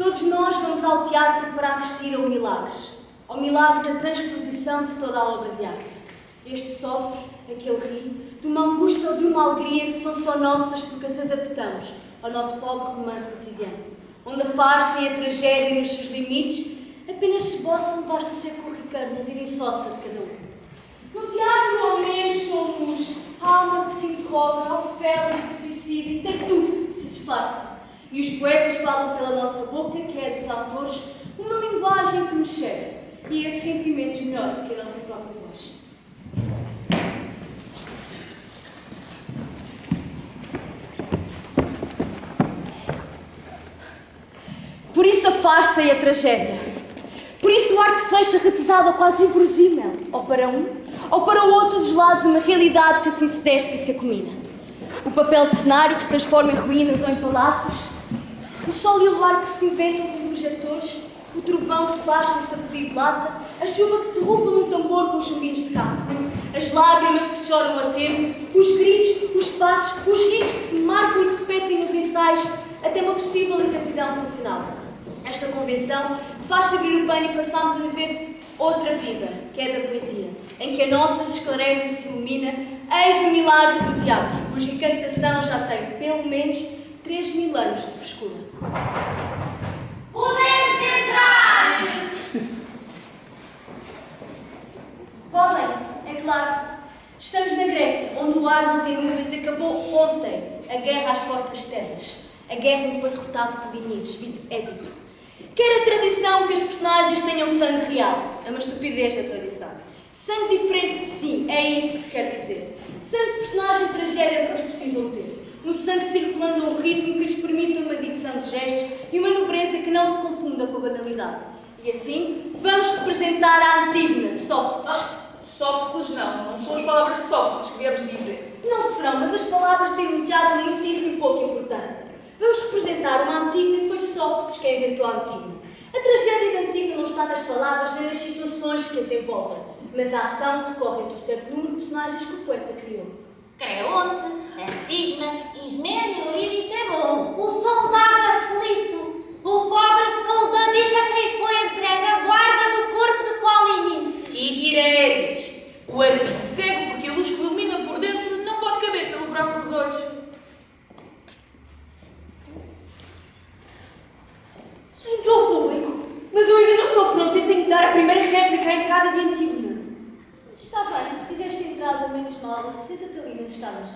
Todos nós vamos ao teatro para assistir ao milagre da transposição de toda a obra de arte. Este sofre, aquele ri, de uma angústia ou de uma alegria que são só nossas porque as adaptamos ao nosso pobre romance cotidiano, onde a farsa e a tragédia nos seus limites apenas se esboçam, basta ser corriqueiro na vida insócia de cada um. No teatro, ao menos, somos alma que se interroga, Ofélia que se suicida e Tartufo que se disfarça. E os poetas falam pela nossa boca, que é dos autores, uma linguagem que nos serve, e esses sentimentos melhor do que a nossa própria voz. Por isso a farsa e a tragédia. Por isso o arte flecha retesada quase inverosímil, ou para um, ou para o outro dos lados de uma realidade que assim se despe e se acomina. O papel de cenário que se transforma em ruínas ou em palácios, o sol e o luar que se inventam com projetores, o trovão que se faz com sacudir de lata, a chuva que se rufa num tambor com os chumbinhos de caça, as lágrimas que se choram a tempo, os gritos, os passos, os risos que se marcam e se repetem nos ensaios, até uma possível exatidão funcional. Esta convenção faz-se abrir o pano e passamos a viver outra vida, que é da poesia, em que a nossa se esclarece e se ilumina, eis o milagre do teatro, cuja encantação já tem pelo menos 3.000 anos de frescura. Podemos entrar! Podem, é claro. Estamos na Grécia, onde o ar não tem nuvens e acabou ontem a guerra às portas terras. A guerra em que foi derrotado por Diniz, filho de Édipo. Quer a tradição que as personagens tenham sangue real. É uma estupidez da tradição. Sangue diferente, sim, é isso que se quer dizer. Sangue de personagem tragédia que eles precisam ter. Um sangue circulando a um ritmo que lhes permita uma dicção de gestos e uma nobreza que não se confunda com a banalidade. E assim, vamos representar a Antígona de Sófocles. Sófocles não são as palavras de Sófocles que viemos dizer. Não serão, mas as palavras têm no teatro muitíssimo pouca importância. Vamos representar uma Antígona e foi Sófocles quem inventou a Antígona. A tragédia da Antígona não está nas palavras nem nas situações que a desenvolvem, mas a ação decorre entre o certo número de personagens que o poeta criou. Creonte, Antígona, Ismênio, Eurídice é bom. O soldado aflito, o pobre soldadito a quem foi entregue a guarda do corpo de Polinices. E Tiresias, o adivinho cego porque a luz que o ilumina por dentro não pode caber pelo buraco dos olhos. Já entrou o público, mas eu ainda não estou pronto e tenho que dar a primeira réplica à entrada de Antígona. Está bem, fizeste a entrada menos mal, senta-te ali nas escadas.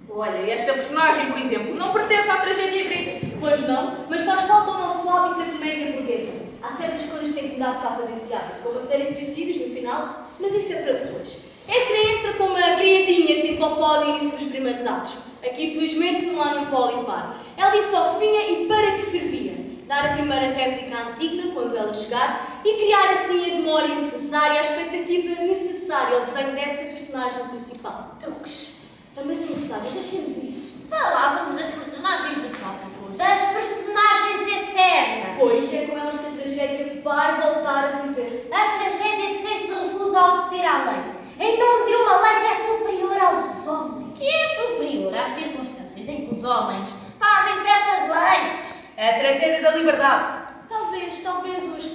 Olha, esta personagem, por exemplo, não pertence à tragédia grega. Pois não, mas faz falta ao nosso hábito da comédia burguesa. Há certas coisas que têm que mudar por causa desse hábito, como a série de suicídios no final, mas isso é para depois. Esta entra como uma criadinha de Hipopó no início dos primeiros atos. Aqui, felizmente, não há nenhum polipar. Ela disse só que vinha e para que servia. Dar a primeira réplica à Antígona quando ela chegar e criar assim a memória necessária, a expectativa necessária ao desenho dessa personagem principal. Truques. Também são necessários, deixemos isso. Falávamos das personagens de Sófocles. Das personagens eternas. Pois é com elas que a tragédia vai voltar a viver. A tragédia de quem se recusa a obedecer à lei, em nome de uma lei que é superior aos homens. Que é superior às circunstâncias em que os homens fazem certas leis. A tragédia da liberdade. Talvez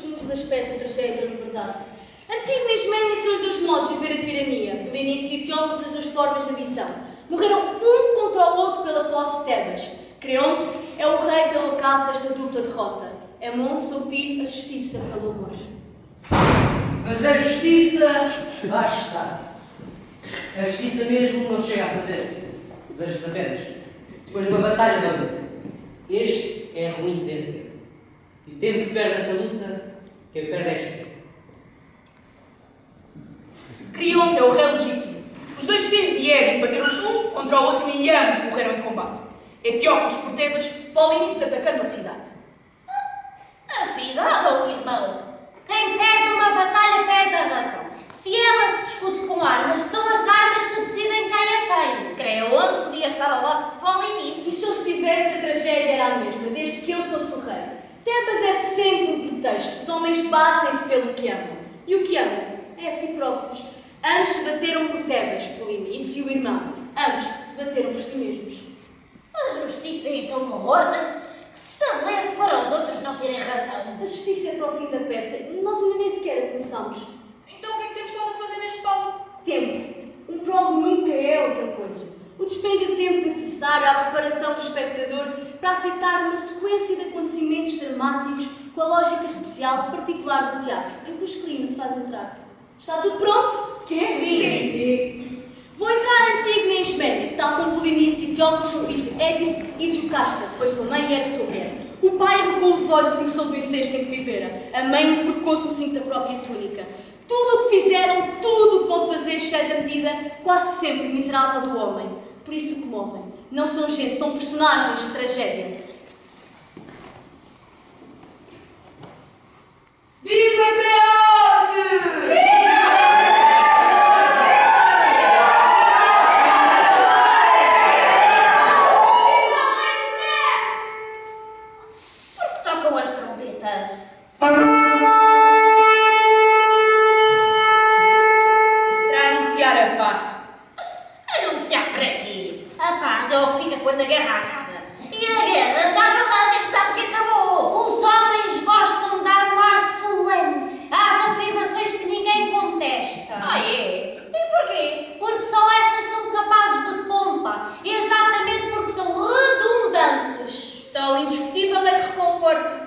um dos aspectos da tragédia da liberdade. Antígona e Ismênio são os dois modos de ver a tirania. Polinices e Teócles as duas formas de ambição. Morreram um contra o outro pela posse de Tebas. Creonte é o rei pelo caso desta dupla derrota. Hemon, seu filho, a justiça pelo amor. Mas a justiça vai estar. A justiça mesmo não chega a fazer-se. Veja-se apenas. Depois de uma batalha da luta. Este é ruim de vencer. E o tempo que se perde essa luta, quem perde é a justiça. Creonte é o rei legítimo. Os dois filhos de Édipo bateram-se um contra o outro e ambos morreram em combate. Eteócles por Tebas, Polinices atacando a cidade. A cidade ou o irmão? Quem perde uma batalha perde a razão. Se ela se discute com armas, são as armas que decidem quem a tem. Creonte podia estar ao lado de Polinices. E se ele estivesse, a tragédia era a mesma, desde que ele fosse o rei. Tebas é sempre um pretexto. Os homens batem-se pelo que amam. E o que amam é a si próprios. Ambos se bateram por Tebas, Polinices e o irmão. Ambos se bateram por si mesmos. A justiça é então uma ordem que se estabelece para os outros não terem razão. citar uma sequência de acontecimentos dramáticos com a lógica especial particular do teatro, em que o esclimo se faz entrar. Está tudo pronto? Quê? Sim. Vou entrar antigo na Isménia, tal como Polinice e Teócles são filhos de Édipo e de Jocasta, que foi sua mãe e era sua mulher. O pai arrancou os olhos assim que soube do incesto em que vivera. A mãe enforcou-se no cinto da própria túnica. Tudo o que fizeram, tudo o que vão fazer, cheio da medida, quase sempre miserável do homem. Por isso o comovem. Não são gente, são personagens de tragédia. Viva Creonte! Por que tocam as trombetas? Para anunciar a paz. Anunciar para quê? A paz é o que fica quando a guerra acaba. E a guerra já toda a gente sabe que acabou. Os homens gostam de dar um ar solene às afirmações que ninguém contesta. Ah, é? E porquê? Porque só essas são capazes de pompa. Exatamente porque são redundantes. Só o indiscutível é que reconforta.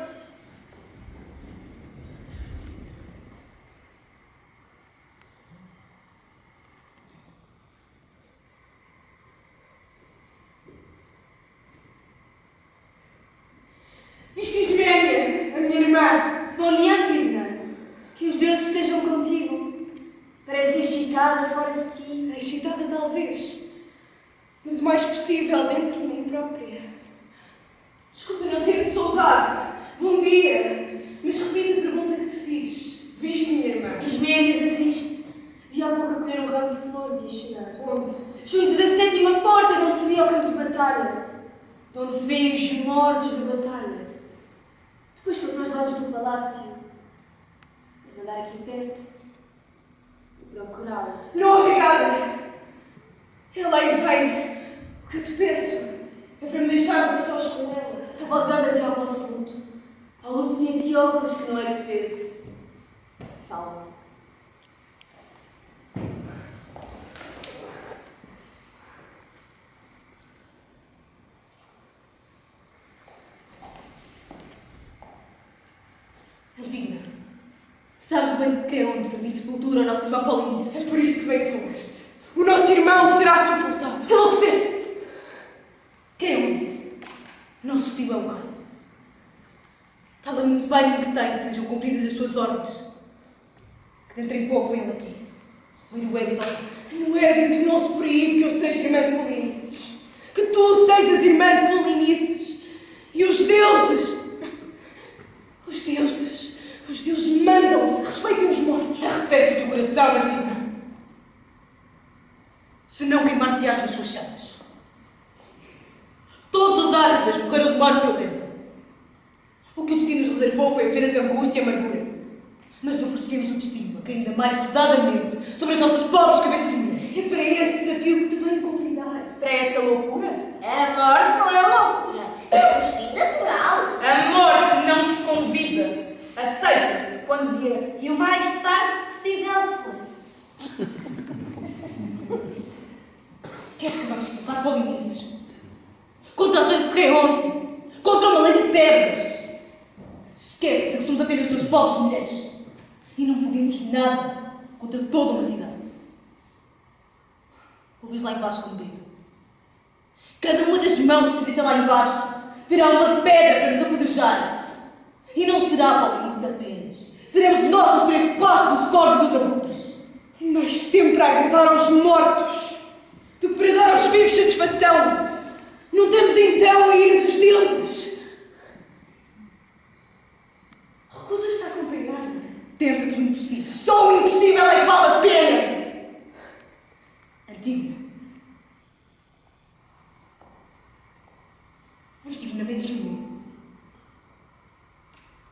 Viste Isménia, a minha irmã? Bom dia, Antígona. Que os deuses estejam contigo. Parece excitada fora de ti. Excitada talvez, mas o mais possível dentro de mim própria. Desculpa não ter saudade. Bom dia. Mas repita a pergunta que te fiz. Viste, minha irmã? Isménia da triste. Vi há pouco a colher um ramo de flores e a chorar. Onde? Junto da sétima porta, de onde se vê o campo de batalha. De onde se vêem os mortos de batalha. Depois foi para os lados do palácio. Devo andar aqui perto. Vou procurá-la. Não, obrigada. Ela aí vem. O que eu te peço é para me deixar a sós com ela. A vós andas e ao vosso luto. Ao luto de Antíocles, que não é defeso. Salve. Antígona, sabes bem de Creonte permite sepultura ao nosso irmão Polinice. É por isso que venho falar-te. O nosso irmão será sepultado. Enlouqueceste! Creonte, nosso tio é um rei. Tal é o empenho que tem que sejam cumpridas as suas ordens. Que dentro em pouco vem ele aqui. Ler o Édito ao povo. No Édito não se proíbe que eu seja irmã de Polinices. Que tu sejas irmã de Polinices. E os deuses mandam que se respeitem os mortos. Arrefece o teu coração, Antígona. Se não queimar-te-ás nas suas chamas. Todos os átridas morreram de morte violenta. O que o destino nos reservou foi apenas angústia e amargura. Mas oferecemos o destino a cair ainda mais pesadamente sobre as nossas pobres cabeças humanas. É para esse desafio que te venho convidar. Para essa loucura? A morte não é loucura. É um destino natural. A morte não se convida. Aceita-se quando vier. E o mais tarde possível for. Queres que vamos lutar Polinices? Contra as leis de Creonte? Contra uma lei de Tebas? Esquece que somos apenas duas pobres mulheres. E não podemos nada contra toda uma cidade. Ouves lá embaixo como grito. Cada uma das mãos que se deita lá embaixo terá uma pedra para nos apedrejar. E não será Polinice apenas. Seremos nós a ser esse passo dos corvos e dos abutres. Tem mais tempo para agradar aos mortos do que para dar aos vivos satisfação. Não temos então a ira dos deuses. Recusas-te a acompanhar-me? Tentas o impossível. Só o impossível é que vale a pena. Antígona. Antígona, menos de mim.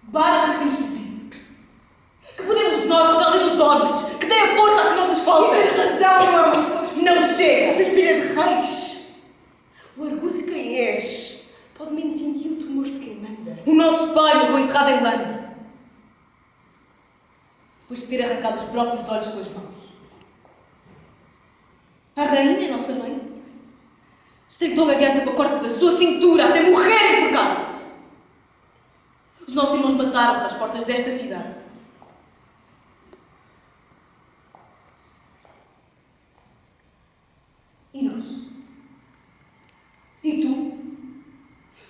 Basta que nos servir. Que podemos nós contra a lei dos homens, que tem a força a que nós nos falta. E a razão não é uma força. Não chega a ser filha de reis. O orgulho de quem és pode menos sentir o temor de quem manda. O nosso pai morreu enterrado em lama, depois de ter arrancado os próprios olhos com as mãos. A rainha, nossa mãe, Estreitou a garganta com a corda da sua cintura até morrer enforcado. Os nossos irmãos mataram-se às portas desta cidade. E nós? E tu?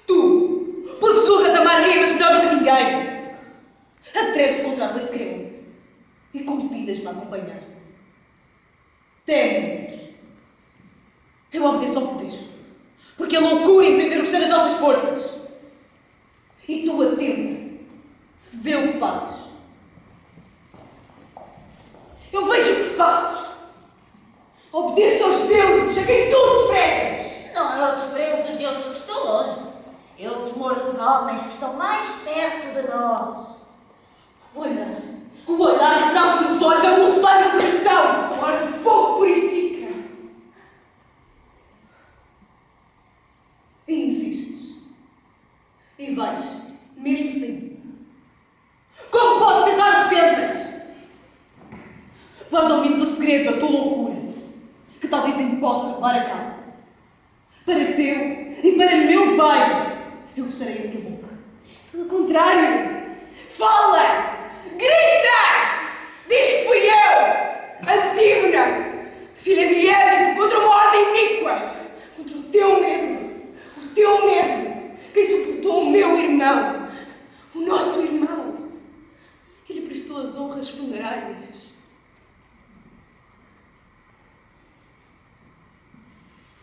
Tu! Porque julgas amar Rimas melhor do que ninguém! Atreves-te contra as leis de Creonte e convidas-me a acompanhar. Temo. Eu obedeço ao poder, porque é loucura empreender o que está nas nossas forças. E tu atenta, vê o que fazes. Eu vejo o que faço. Obedeço aos deuses, a quem tu desprezas. Não é o desprezo dos deuses que estão longe. É o temor dos homens que estão mais perto de nós. O olhar que traço nos olhos é um sangue do coração. A hora de fogo purifica. E insistes. E vais, mesmo sem mim. Como podes tentar o que tentas? Guarda ao menos o segredo da tua loucura, que talvez nem possas levar a cabo. Para teu e para meu bem, eu fecharei a minha boca. Pelo contrário, fala! Grita! Diz que fui eu, Antígona, filha de Édipo, contra uma ordem iníqua, contra o teu medo, quem suportou o meu irmão, o nosso irmão. Ele prestou as honras funerárias.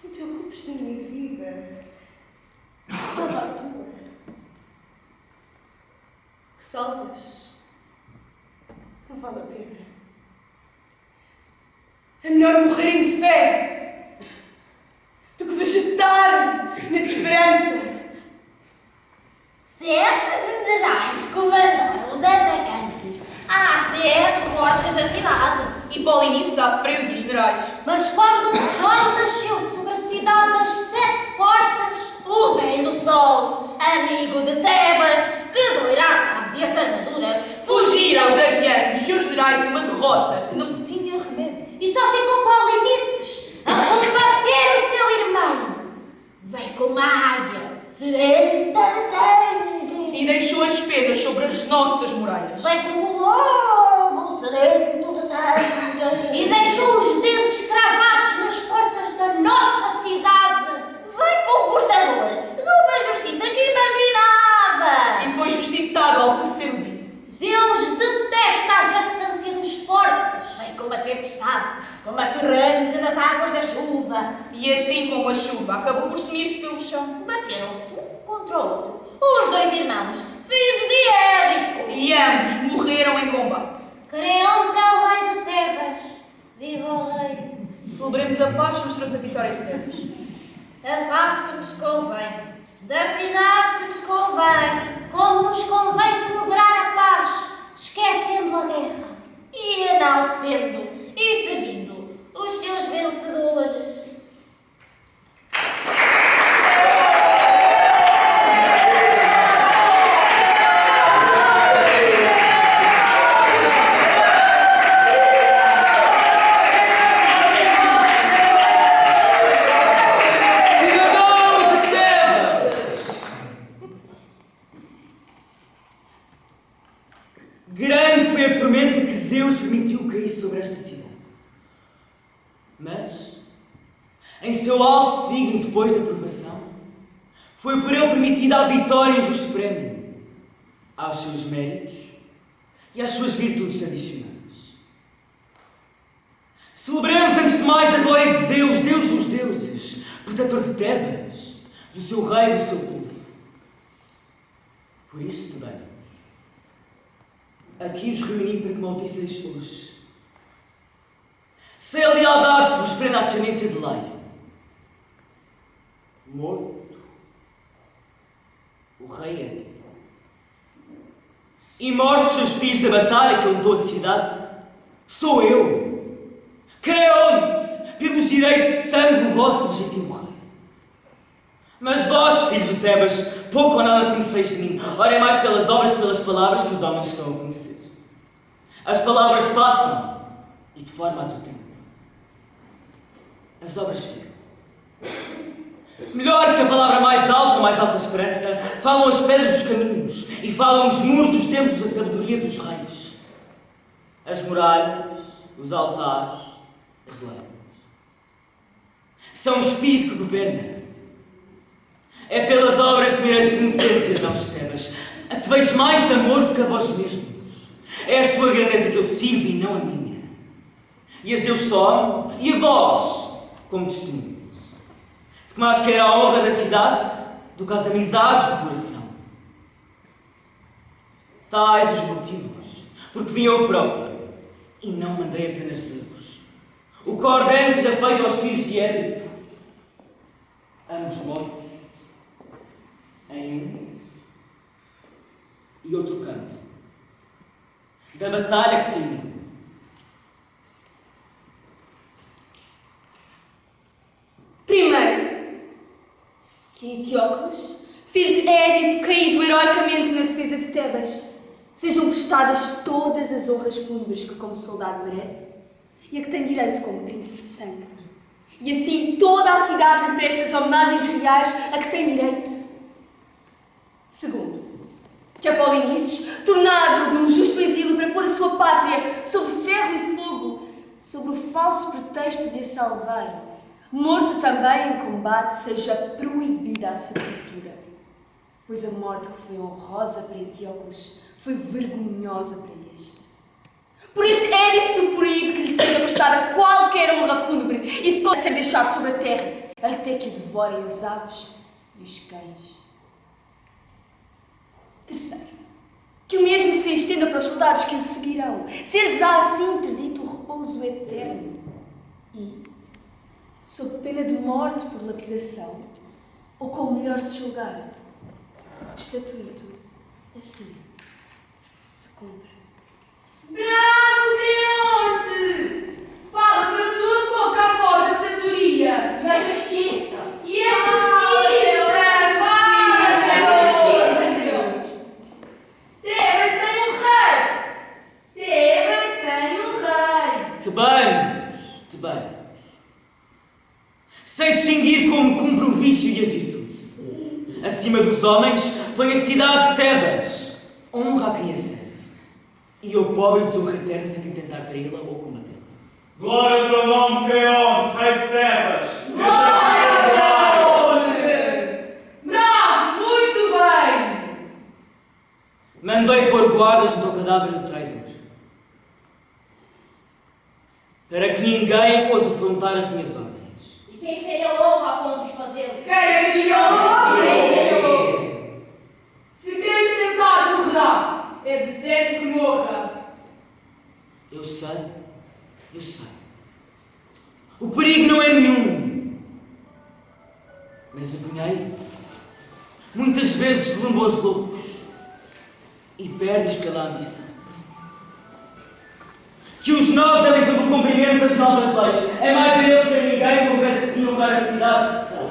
Não te ocupes da minha vida, salva a tua. O que salvas não vale a pena. É melhor morrer em fé do que vegetar na desesperança. 7 generais comandaram os atacantes às 7 portas da cidade. E Polinices à frente dos generais. Mas quando o sol nasceu sobre a cidade das 7 portas, o velho sol, amigo de Tebas, que doirá as naves e as armaduras, Fugiram os asianos, os seus generais, de uma derrota que não tinha remédio. e só ficou Polinices a combater o seu irmão. Vem com uma águia, sedenta de sangue. E deixou as penas sobre as nossas muralhas. Vem como um lobo, sedento de sangue. E deixou os dentes cravados nas portas da nossa cidade. Vem com o portador de uma justiça que imaginava. E foi justiçado ao oferecer o dia. Zeus detesta a jactância dos fortes. Vem com uma tempestade, como a torrente das águas da chuva. E assim como a chuva acabou por sumir-se pelo chão. Bateram-se um contra o outro. Os 2 irmãos, filhos de Édipo. E ambos morreram em combate. Creonte é o rei de Tebas. Viva o rei. Celebremos a paz que nos trouxe a vitória de Tebas. A paz que nos convém. Da cidade que nos convém. Como nos convém celebrar a paz, esquecendo a guerra. E enaltecendo e servindo os seus vencedores. Grande foi a tormenta que Zeus permitiu cair sobre esta cidade. Mas, em seu alto signo depois da provação, foi por ele permitida a vitória e o justo prémio aos seus méritos e às suas virtudes adicionais. Celebremos antes de mais a glória de Zeus, Deus dos deuses, protetor de Tebas, do seu rei e do seu povo. Por isso, estudantes, aqui os reuni para que me ouvisseis hoje. Sei a lealdade que vos prende à descendência de Laio. Morto, o rei Édipo. E mortos seus filhos da batalha que ele lutou a cidade, sou eu, Creonte, pelos direitos de sangue do vosso legítimo rei. Mas vós, filhos de Tebas, pouco ou nada conheceis de mim. Ora, é mais pelas obras que pelas palavras que os homens estão a conhecer. As palavras passam e deformam o tempo. As obras ficam. Melhor que a palavra mais alta esperança, falam as pedras dos caminhos e falam os muros dos templos a sabedoria dos reis. As muralhas, os altares, as leis. São o espírito que governa. É pelas obras que me ireis conhecer, cidadãos de Tebas, a que te vejo mais amor do que a vós mesmos. É a sua grandeza que eu sirvo e não a minha. E as eu os tomo, e a vós, como testemunhas. De que mais quer a honra da cidade do que as amizades do coração. Tais os motivos, porque vim eu próprio, e não mandei apenas ler-vos. O que ordenes é feito aos filhos de Édipo, ambos mortos, em um e outro campo, da batalha que tinham. Primeiro, que Eteócles, filho de Édipo, caído heroicamente na defesa de Tebas, sejam prestadas todas as honras fúnebres que como soldado merece e a que tem direito como príncipe de sangue. E assim toda a cidade lhe presta as homenagens reais a que tem direito. Segundo, que Apolinices, tornado de um justo exílio para pôr a sua pátria sob ferro e fogo, sobre o falso pretexto de a salvar, morto também em combate, seja proibida a sepultura, pois a morte que foi honrosa para Eteócles foi vergonhosa para este. Por este Édipo se proíbe que lhe seja prestada qualquer honra fúnebre e se consegue ser deixado sobre a terra, até que o devorem as aves e os cães. Terceiro, que o mesmo se estenda para os soldados que o seguirão, se eles há assim interdito o repouso eterno e, sob pena de morte por lapidação, ou como melhor se julgar, o estatuto assim se cumpre. Bravo, Creonte! Fala para tudo pouco a voz da sabedoria E a justiça! e a justiça! Tebas tem um rei! Tebas tem um rei! Te bem. Sei distinguir como cumpre o vício e a virtude. Acima dos homens, põe a cidade de Tebas. Honra a quem a serve. E eu, pobre, desonra eternos a quem tentar traí-la ou combatê-la. Glória ao teu nome, Creonte, rei de Tebas! Bravo! Muito bem! Mandei pôr guardas junto ao cadáver do traidor, para que ninguém ouse afrontar as minhas ordens. E quem seria louco a ponto de fazê-lo? Quem seria louco? Se quem tentar morrerá, é de certo que morra. Eu sei. O perigo não é nenhum. Mas o dinheiro muitas vezes deslumbra os loucos e perde-os pela ambição. Que os novos devem pelo cumprimento das novas leis. É mais a eles que a ninguém compete assim honrar a cidade que são.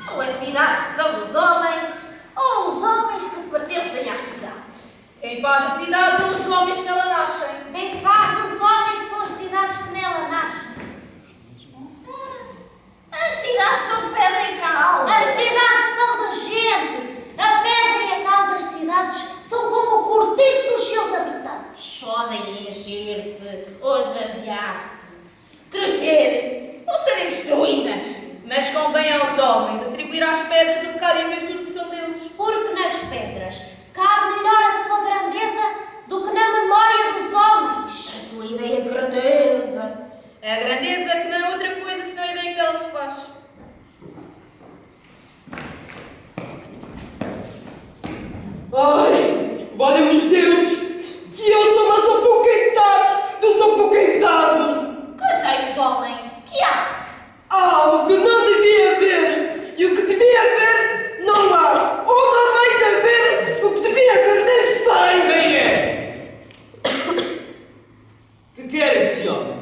São as cidades que são dos homens ou os homens que pertencem às cidades? Quem faz a cidade são os homens que nela nascem. Quem faz os homens são as cidades que nela nascem. As cidades são de pedra e cal. As cidades são de gente. A pedra e a cal das cidades são como o cortiço dos seus habitantes. Podem encher-se ou esvaziar-se, crescer ou serem destruídas. Mas convém aos homens atribuir às pedras um bocado em virtude que são deles. Porque nas pedras cabe melhor a sua grandeza do que na memória dos homens. A sua ideia de grandeza. É a grandeza que não é outra coisa senão a ideia que ela se faz. Ai, valem-nos Deus, que eu sou mais apoquentados dos apoquentados. Que tens, homem? Que há? Há algo que não devia haver, e o que devia haver não há. Ou também de haver o que devia haver nem sei. Quem é? Que quer esse homem?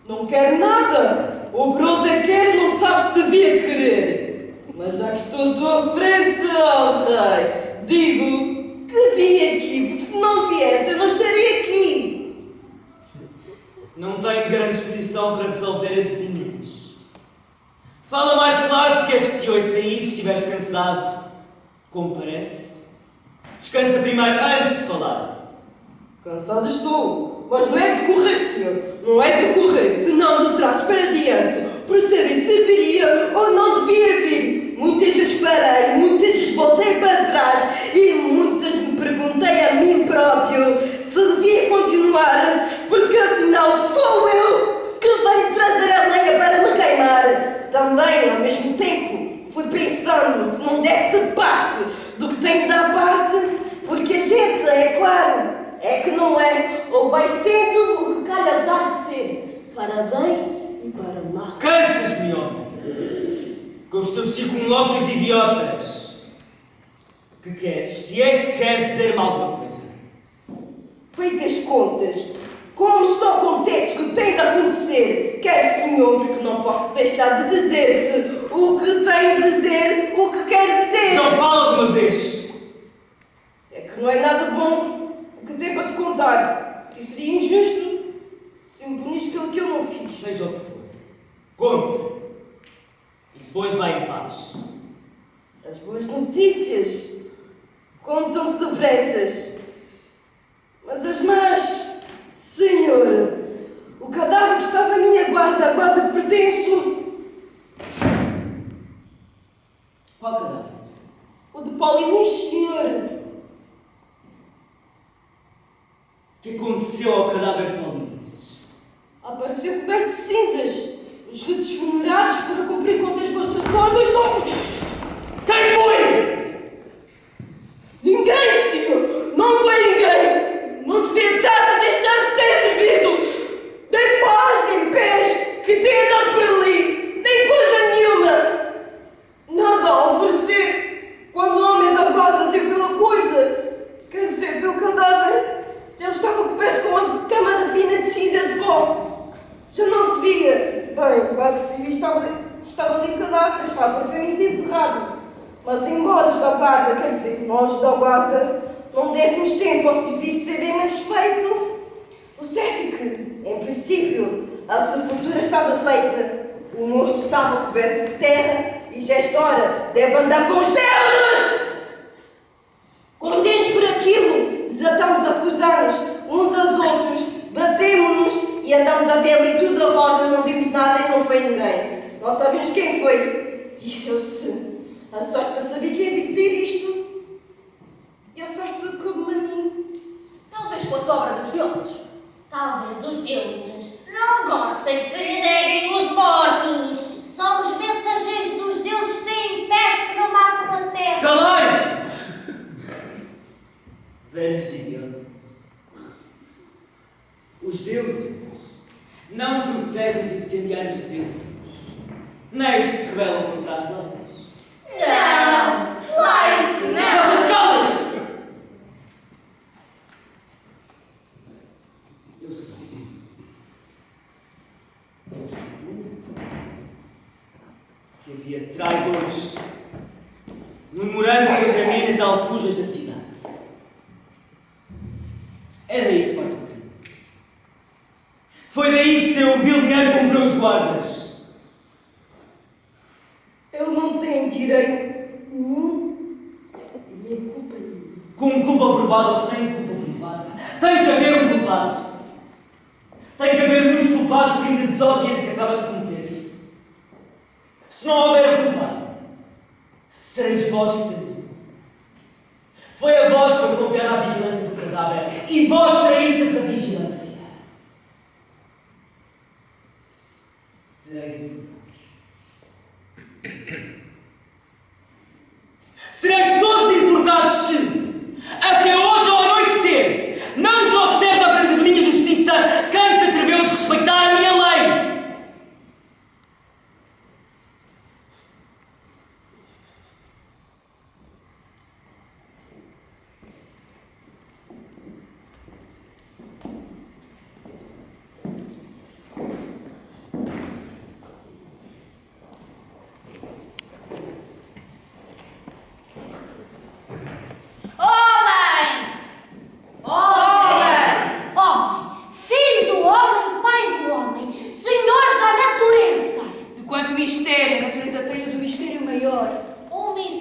Não quero nada. O Bronte quer, não sabe se devia querer. Mas já que estou à tua frente, ó rei, digo que vim aqui, porque se não viesse eu não estaria aqui. Não tenho grande disposição para resolver adivinhas. Fala mais claro se queres que te ouça aí, se estiveres cansado, como parece. Descansa primeiro antes de falar. Cansado estou, mas não é de correr, senhor. Não é de correr, senão de trás para diante, por saber se viria ou não devia vir. Muitas vezes parei, muitas vezes voltei para trás e muitas me perguntei a mim próprio se devia continuar, porque afinal sou eu que venho trazer a lenha para me queimar. Também, ao mesmo tempo, fui pensando se não desse parte do que tenho da parte, porque a gente, é claro, é que não é, ou vai sendo o que calhar de ser, para bem e para mal. Cansas-me, homem, com os teus circunlóquios idiotas. Que queres? Se é que queres dizer-me alguma coisa. Feitas contas, como só acontece o que tem de acontecer, quer senhor, porque não posso deixar de dizer-te o que tenho de dizer, o que quero dizer. Então fala de uma vez. É que não é nada bom o que tenho para te contar. E seria injusto se me puniste pelo que eu não fiz. Seja o que for. Conta. E depois vai em paz. As boas notícias contam-se depressas. Mas as más, senhor, o cadáver que estava na minha guarda, a guarda que pertenço. Qual cadáver? O de Paulinhos, senhor. O que aconteceu ao cadáver de Paulinhos? Apareceu coberto de cinzas. Os ritos funerários foram cumprir com as vossas ordens. Quem foi? Ninguém, senhor! Não foi ninguém! Não se vê traça de deixar-se ter servido! Nem pás, nem pés que tenha dado por ali! Nem coisa nenhuma! Nada a oferecer! Quando o homem da guarda deu pela coisa, quer dizer, pelo cadáver, ele estava coberto com uma camada fina de cinza de pó. Já não se via. Bem, claro que se via, estava ali o cadáver, estava propriamente enterrado. Mas embora os da guarda, quer dizer, nós da guarda, não dessemos tempo ao serviço ser bem mais feito, o certo é que, em princípio, a sepultura estava feita, o morto estava coberto de terra e já esta hora deve andar com os deuses! Condenos por aquilo, desatamos a acusar-nos uns aos outros, batemos-nos e andamos a ver ali tudo a roda, não vimos nada e não foi ninguém. Não sabemos quem foi. Disse-se. A sorte para saber quem havia de dizer isto. E a sorte como a mim. Talvez fosse obra dos deuses. Talvez os deuses não gostem de se neguem os mortos. Só os mensageiros dos deuses têm pés que não marcam a terra. Calai! Velhos idiotas. Os deuses não protegem os incendiários de Deus, nem os que se rebelam contra as leis. Não! Lá isso não! Vocês calem-se! Eu sei. Eu suponho que havia traidores murmurando contra mim nas alfujas da cidade. É daí que parte o crime. Foi daí que seu vil dinheiro comprou os guardas. Eu não tenho direito nenhum, nem culpa nenhuma. Com culpa provada ou sem culpa provada, tem que haver um culpado. Tem que haver muitos culpados do crime de desobediência que acaba de cometer-se. Se não houver um culpado, sereis vós que temos um. Foi a vós que foi confiada a vigilância do cadáver e vós traístes a vigilância. Sereis enforcados. Sereis todos enforcados se, até hoje ao anoitecer, não trouxeres à presença de minha justiça quem se atreveu a desrespeitar a minha lei.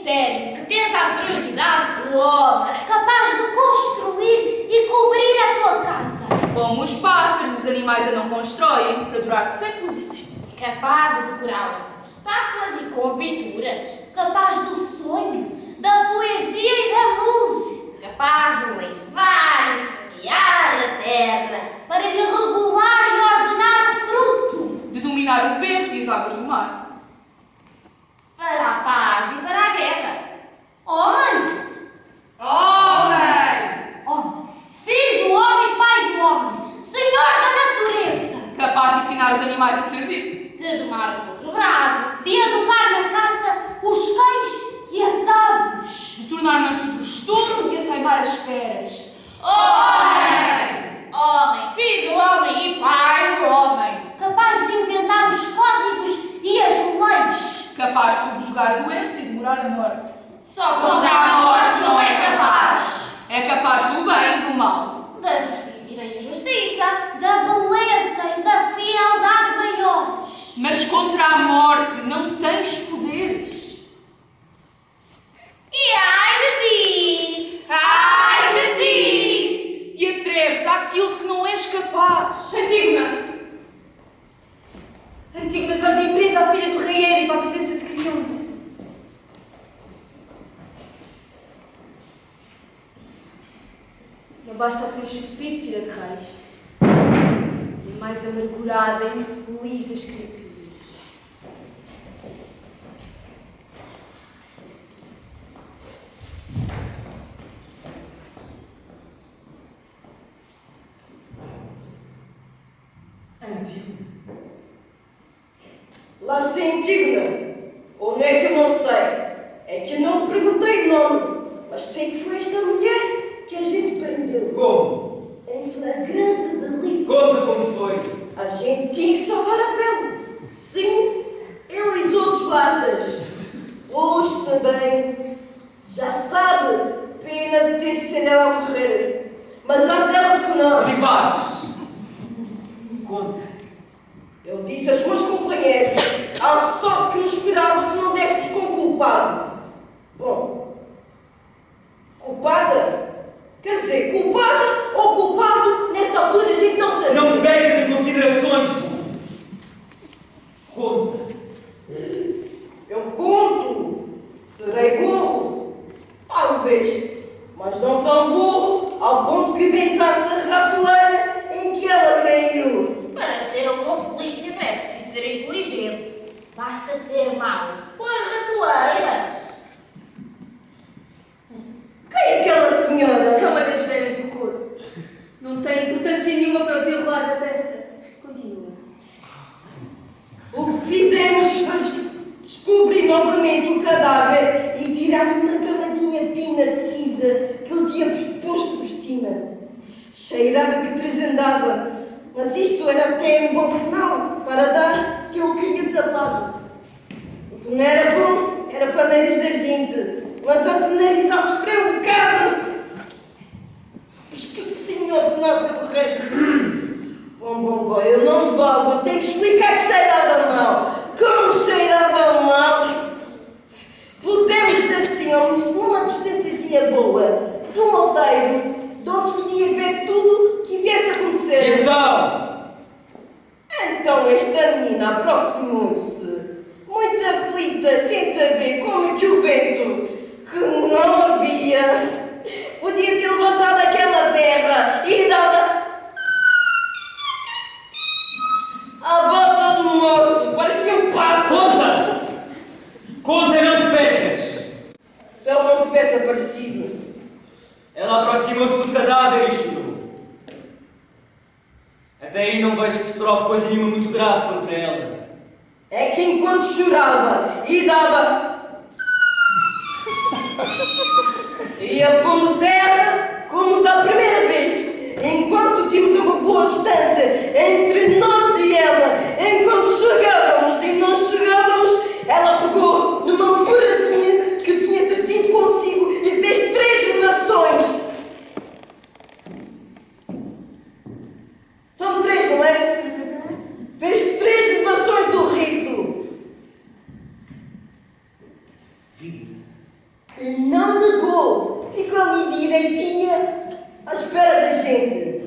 mistério que tenta a curiosidade do homem, capaz de construir e cobrir a tua casa, Como os pássaros, os animais a não constroem para durar séculos e séculos. capaz de decorá-la com estátuas e com pinturas, capaz do sonho, da poesia e da música, capaz de levar e semear a terra para lhe regular e ordenar o fruto, De dominar o vento e as águas do mar. para a paz e para a guerra. Homem! Homem! Homem! Filho do homem, pai do homem, senhor da natureza! Capaz de ensinar os animais a servir-te. De domar o potro bravo, de educar na caça os cães e as aves. De tornar mansos os touros e açaimar as feras. Homem! Homem, filho do homem e pai do homem, capaz de inventar os códigos e as leis. Capaz de subjugar a doença e demorar a morte. Só contra a morte não é capaz. É capaz do bem e do mal. Da justiça e da injustiça, da beleza e da fialdade maiores. Mas contra a morte não tens poderes. E ai de ti! Ai de ti! Se te atreves àquilo de que não és capaz. Antígona! Antígona, traz a empresa à filha do rei Édipo para a presença de Creonte. Não basta o que tens sofrido, filha de reis. É mais amargurada e infeliz das criaturas. Antígona. Lá se Antígona. Ou não é que eu não sei. É que eu não lhe perguntei o nome. Mas sei que foi esta mulher que a gente prendeu. Como? Em flagrante delito. Conta como foi. A gente tinha que salvar a pele. Sim, eu e os outros guardas. Hoje também. Já sabe, pena de ter sido ela a morrer. Mas antes ela de nós. Animais! Conta. Eu disse aos meus companheiros, à sorte que nos esperava se não dessemos com o culpado. Bom, culpada? Quer dizer, culpada ou culpado, nessa altura a gente não sabe. Não te pegues em considerações, pô. Conta. Eu conto. Serei burro? Talvez. Mas não tão burro ao ponto que inventasse a ratoeira em que ela caiu. Para ser um bom polícia não é preciso ser inteligente. Basta ser mau com as ratoeiras. Quem é aquela senhora? É uma das velhas do coro. Não tem importância nenhuma para o desenrolar da peça. Continua. O que fizemos foi descobrir novamente o cadáver e tirar uma camadinha fina de cinza que ele tinha posto por cima. Cheirava que desandava, mas isto era até um bom sinal para dar que eu queria tapado. O que não era bom era para o nariz da gente, mas antes o nariz a sofrer um bocado. Esqueci-me a penar pelo resto. Bom, eu não te valgo, eu tenho que explicar que cheirava mal. Como cheirava mal? Pusemos assim, uma distânciazinha boa, de um outeiro, de onde se podia ver tudo que viesse a acontecer. Então esta menina aproximou-se, muito aflita, sem saber como é que o vento, que não havia, podia ter levantado aquela terra e dado a volta do morto, parecia um pássaro. Conta! Conta e não te pegas! Se ele não tivesse aparecido. Ela aproximou-se do cadáver e chorou. Até aí não vejo que se prove coisa nenhuma muito grave contra ela. É que enquanto chorava e dava. ia pondo terra como da primeira vez. Enquanto tínhamos uma boa distância entre nós e ela, enquanto chegávamos e não chegávamos, ela pegou numa alforrazinha que tinha trazido consigo e fez 3 nações. São 3, não é? Fez 3 nações do rito. E não negou. Ficou ali direitinha à espera da gente.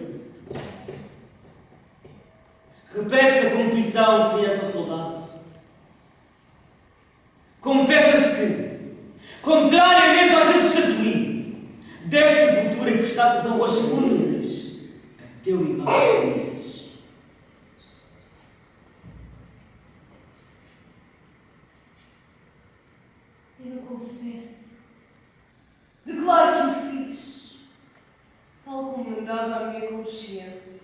Repetes a competição que fizeste ao soldado. Confessas que, contrariamente àquilo que estatuí, deste sepultura e prestaste honras fúnebres a teu irmão Ulisses. Eu não confesso. Declaro que o fiz, tal como mandava a minha consciência.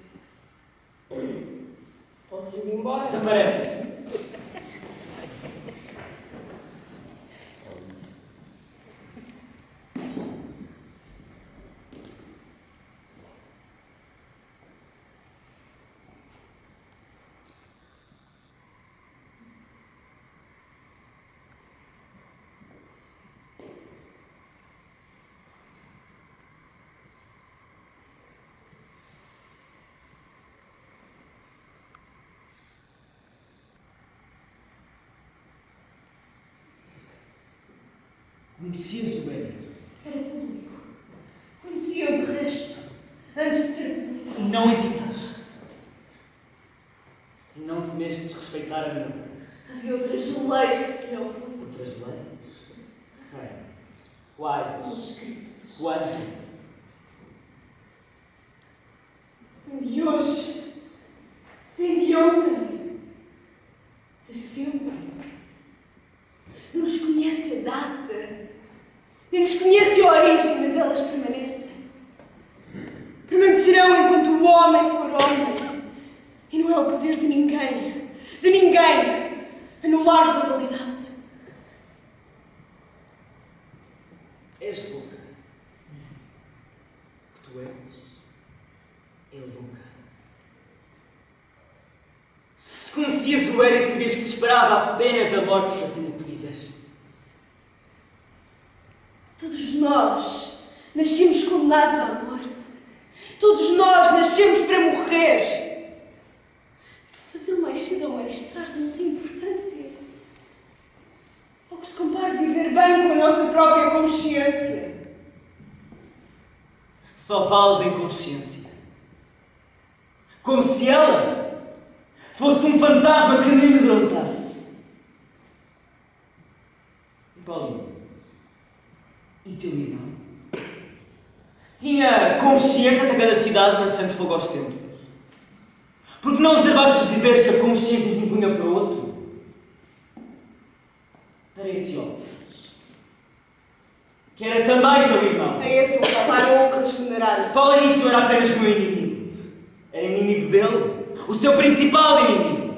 Posso ir embora? Desaparece. Conhecias o Hérito. Era público. Conhecia-o de resto, antes de ser público. E não hesitaste. E não temeste desrespeitar a mim. Havia outras leis que se lhe opõem. Outras leis? De quem? Quais? Os escritos. Quais? Nem de hoje, nem de ontem, de sempre. Não nos conhece a data, nem nos conhece a origem, mas elas permanecem. Permanecerão enquanto o homem for homem. E não é o poder de ninguém, anular-lhes a validade. És louca. O que tu és é louca. Se conhecias o Hérito, sabias que te esperava a pena da morte fazendo o que fizeste. Todos nós nascemos condenados à morte. Todos nós nascemos para morrer. Fazer mais cedo ou mais tarde não tem importância. Ao que se compara viver bem com a nossa própria consciência. Só falas em consciência. Como se ela fosse um fantasma que me amedrontasse. E Paulinho? E teu irmão? Tinha consciência até cada cidade lançando fogo aos templos. Porque não reservaste os deveres que a consciência te impunha para o outro? Para Etiópias, que era também teu irmão. A esse não faltaram honras funerárias. Paulo nisso era apenas meu inimigo. Era inimigo dele, o seu principal inimigo.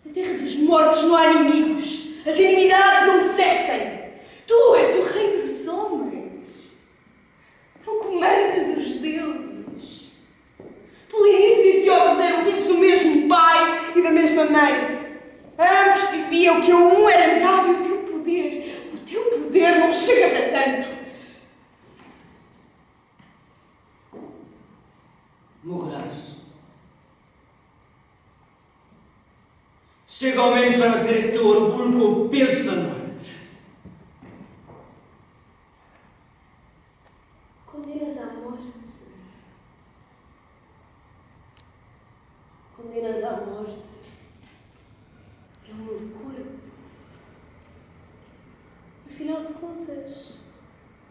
Na terra dos mortos não há inimigos. As inimidades não cessem. Tu és o rei dos homens. Não comandas os deuses. Polinices e Etíopes eram filhos do mesmo pai e da mesma mãe. Ambos sabiam que a um era negado o teu poder. O teu poder não chega para tanto. Morrerás. Chega ao menos para bater esse teu orgulho com o peso da morte. Condenas à morte. Condenas à morte. É uma loucura. Afinal de contas,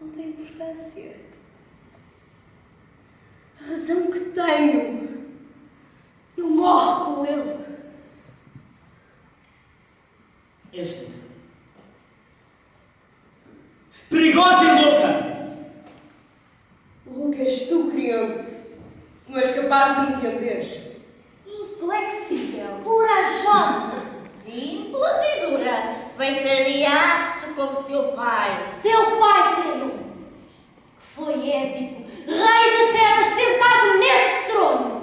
não tem importância. A razão que tenho não morre com ele. És louca. Perigosa e louca! O louco és tu, criante, se não és capaz de me entender. Inflexível, corajosa, simples e dura, feita de aço como seu pai. Seu pai, Creonte, que foi Édipo, rei de Tebas, sentado nesse trono.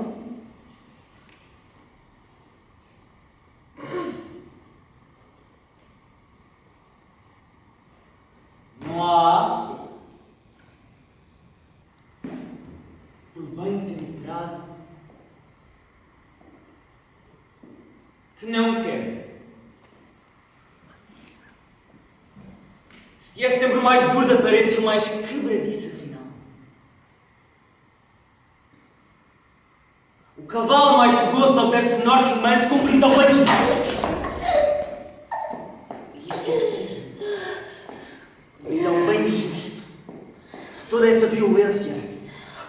Não há aço, por bem temperado, que não quer. E é sempre o mais duro de aparência e o mais quebradiço, afinal. O cavalo mais fogoso obedece menor que o manso cumprindo ao bem justo. É isso que é preciso. Cumprir ao bem justo. Toda essa violência,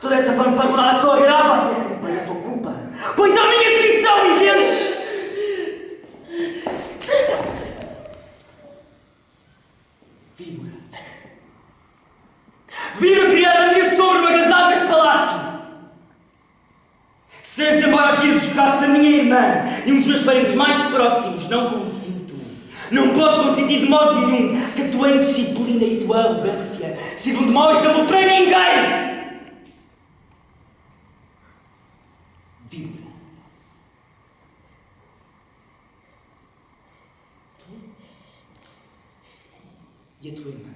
toda essa pampanada só agrava a tua culpa e a tua culpa. Põe-te à minha descrição, entendes? Víbora criada na minha sombra, agasalhada neste palácio. Sejas embora filho dos braços da minha irmã e um dos meus parentes mais próximos, não consinto. Não posso consentir de modo nenhum que a tua indisciplina e a tua arrogância sirvam de mau exemplo para ninguém. Víbora. Tu e a tua irmã.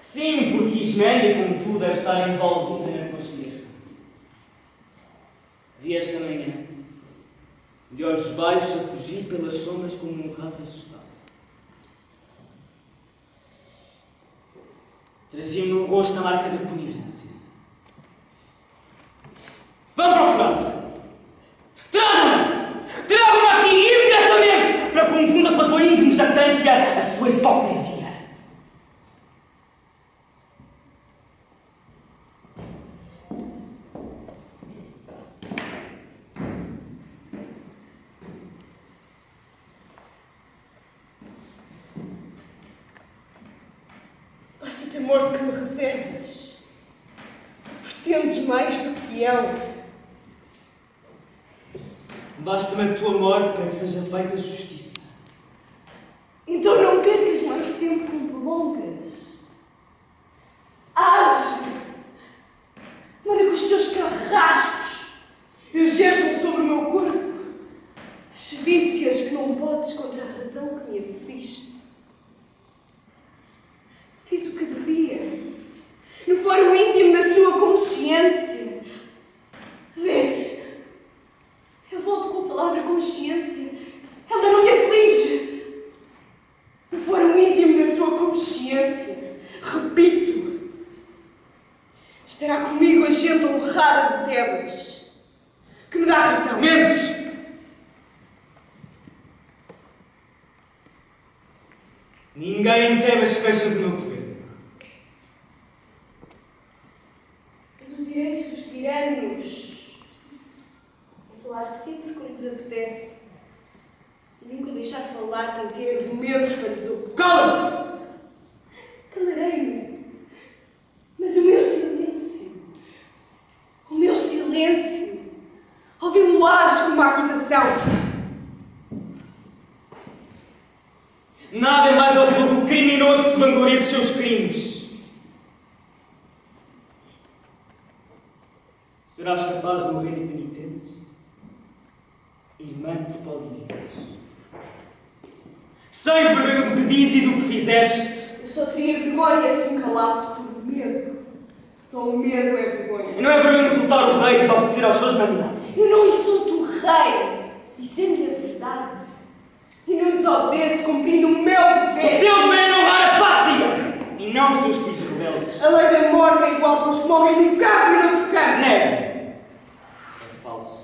Sim, porque Isménia, como tu, deve estar envolvida na conspiração. Vi esta manhã, de olhos baixos, a fugir pelas sombras como um rato assustado. Trazia no rosto a marca da conivência. Vão procurá-la! Tragam-na! Tragam-na aqui imediatamente para que confunda com a tua íntima jactância a sua hipocrisia. Temor de que me reservas. Pretendes mais do que ela. Basta-me a tua morte para que seja feita justiça. Então não percas mais tempo com prolongas. Age! Manda que os teus carrascos exerçam sobre o meu corpo as vícias que não podes contra a razão que me assiste. Fiz o que devia, no foro íntimo da sua consciência. Vês? Eu volto com a palavra consciência. Ela não me aflige. No foro íntimo da sua consciência, repito, estará comigo a gente honrada de Tebas, que me dá razão. Mentes! Ninguém em Tebas queixa do meu governo. Dos direitos dos tiranos. A falar sempre quando lhes apetece. E nunca deixar falar quem tem argumentos para lhes ocupar. Cala-te! Calarei-me. Mas o meu silêncio, ouvi-lo-ás como uma acusação. Nada é mais horrível que o criminoso que se vangloria dos seus crimes. Serás capaz de morrer impenitente, irmã de Polinices. Sem vergonha do que dizes e do que fizeste. Eu só teria vergonha se me calasse por medo. Só o medo é vergonha. E não é vergonha insultar o rei e desobedecer aos seus mandatos. Eu não insulto o rei, dizendo-lhe a verdade. E não desobedeço cumprindo o meu dever. O teu dever é honrar a pátria e não os seus filhos rebeldes. A lei da morte é igual para os que morrem num campo e noutro campo. Nega. É falso.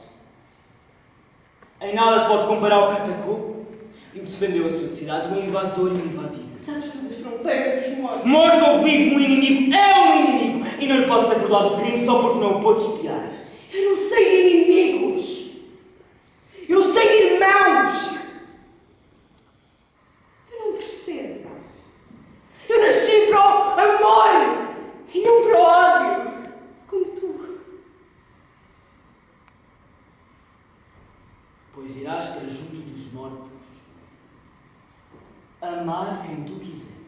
Em nada se pode comparar ao que atacou e o que defendeu a sua cidade, um invasor e um invadido. Sabes tu das fronteiras dos mortos? Morto ou vivo, um inimigo é um inimigo e não lhe pode ser perdoado o crime só porque não o pôde espiar. Eu não sei de inimigos. Eu sei de irmãos. Tu não percebes? Eu nasci para o amor e não para o ódio, como tu. Pois irás para junto dos mortos, amar quem tu quiseres.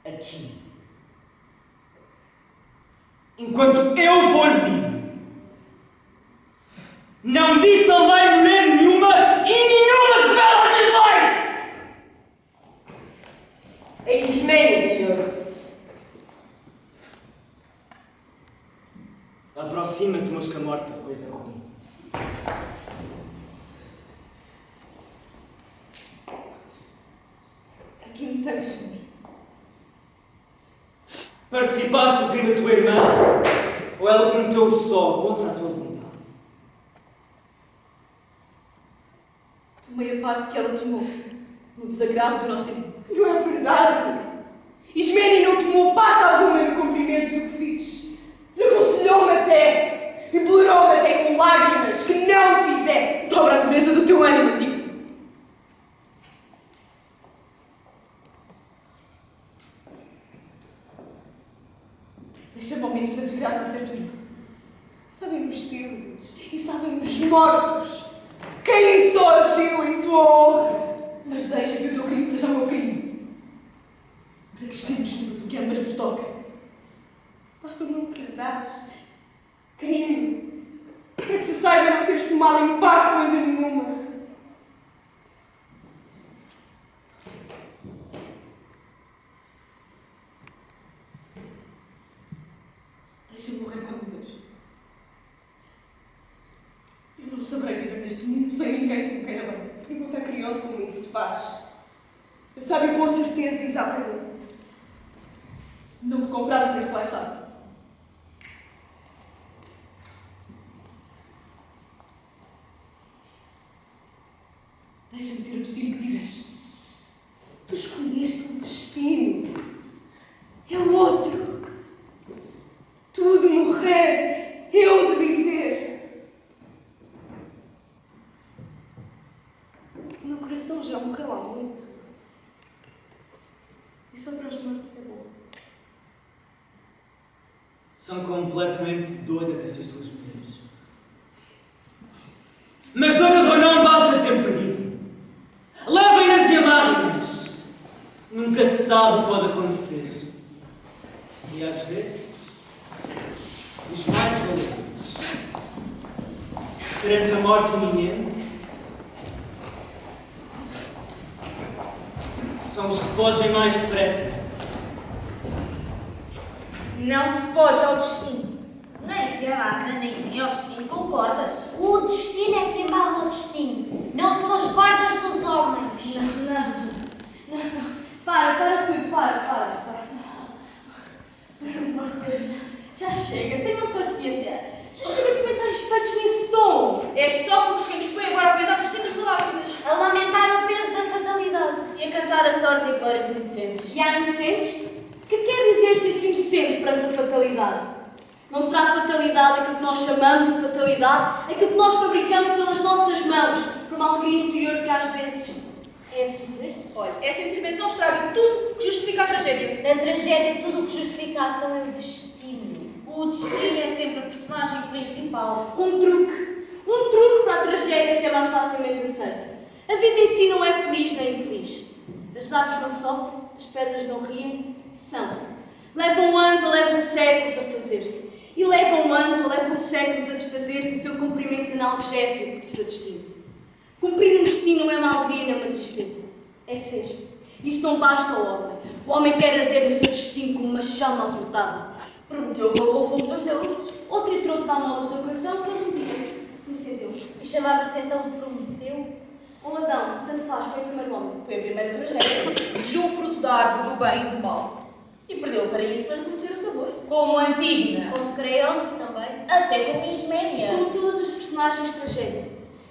Aqui. Enquanto eu for vivo. Não dita lei mulher nenhuma e nenhuma se rebela às minhas leis! É Isménia, senhor. Aproxima-te, mosca morta, coisa ruim. Deixa-me. Participaste do crime da tua irmã, ou ela cometeu só contra a tua vontade? Tomei a parte que ela tomou no desagravo do nosso irmão. Não é verdade! Ismene não tomou parte alguma no cumprimento do que fiz. Desaconselhou-me até, implorou-me até com lágrimas que não o fizesse. Dobra a dureza do teu ânimo, tio. Deixa-me ao menos da desgraça ser tua irmã. Sabem os deuses e sabem os mortos. Quem só agiu em sua honra. Mas deixa que o teu crime seja o meu crime. Para que esperemos juntos o que ambas nos toca. Basta o nome que lhe dás. Crime. Para que se saiba não teres tomado em parte coisa nenhuma. Deixa-me morrer quando me vejo. Eu não saberei viver neste mundo sem ninguém que me queira bem. Pergunta a Creonte como isso se faz. Eu sabe com certeza exatamente. Não te compras nem relaxado. Deixa-me ter o destino que tiveres. Tu escolheste um destino. É o outro. Tu de morrer, eu de viver. O meu coração já morreu há muito. E só para os mortos é bom. São completamente doidas estas duas mulheres. Mas doidas ou não, basta tempo perdido. Levem-nas e amarrem-nas. Nunca se sabe o que pode acontecer. E às vezes, os mais valentes, perante a morte iminente, são os que fogem mais depressa. Não se foge ao destino. Nem se a máquina nem ao destino concordas. O destino é que embala o destino. Não são as cordas dos homens. Não. Para tudo, para. Por amor de Deus, já chega, tenham paciência. Já chega de comentários feitos nesse tom. É Sófocles quem nos põe agora a comentar por cima das lágrimas. A lamentar o peso da fatalidade. E a cantar a sorte e a glória dos inocentes. E há inocentes? O que quer dizer-se inocente perante a fatalidade? Não será a fatalidade aquilo que nós chamamos a fatalidade, aquilo que nós fabricamos pelas nossas mãos, por uma alegria interior que às vezes é de sofrer? Olha, essa intervenção estraga tudo que justifica a tragédia. Na tragédia, tudo o que justifica a ação é o destino. O destino é sempre a personagem principal. Um truque para a tragédia ser mais facilmente aceita. A vida em si não é feliz nem infeliz. As aves não sofrem, as pedras não riem, são. Levam anos ou levam séculos a fazer-se. E levam anos ou levam séculos a desfazer-se do seu cumprimento analgésico do seu destino. Cumprir um destino não é uma alegria nem uma tristeza. É ser. Isso não basta ao homem. O homem quer arder no seu destino como uma chama avultada. Prometeu roubou o fogo dos deuses. Outro entrou de tal modo no seu coração que ele um dia se acendeu. E chamava-se então Prometeu. Adão, tanto faz, foi o primeiro homem. Foi a primeira tragédia. Desejou o fruto da árvore do bem e do mal. E perdeu o paraíso para conhecer o sabor. Como Antígona. Como Creonte também. Até como Isménia. Como todas as personagens de tragédia.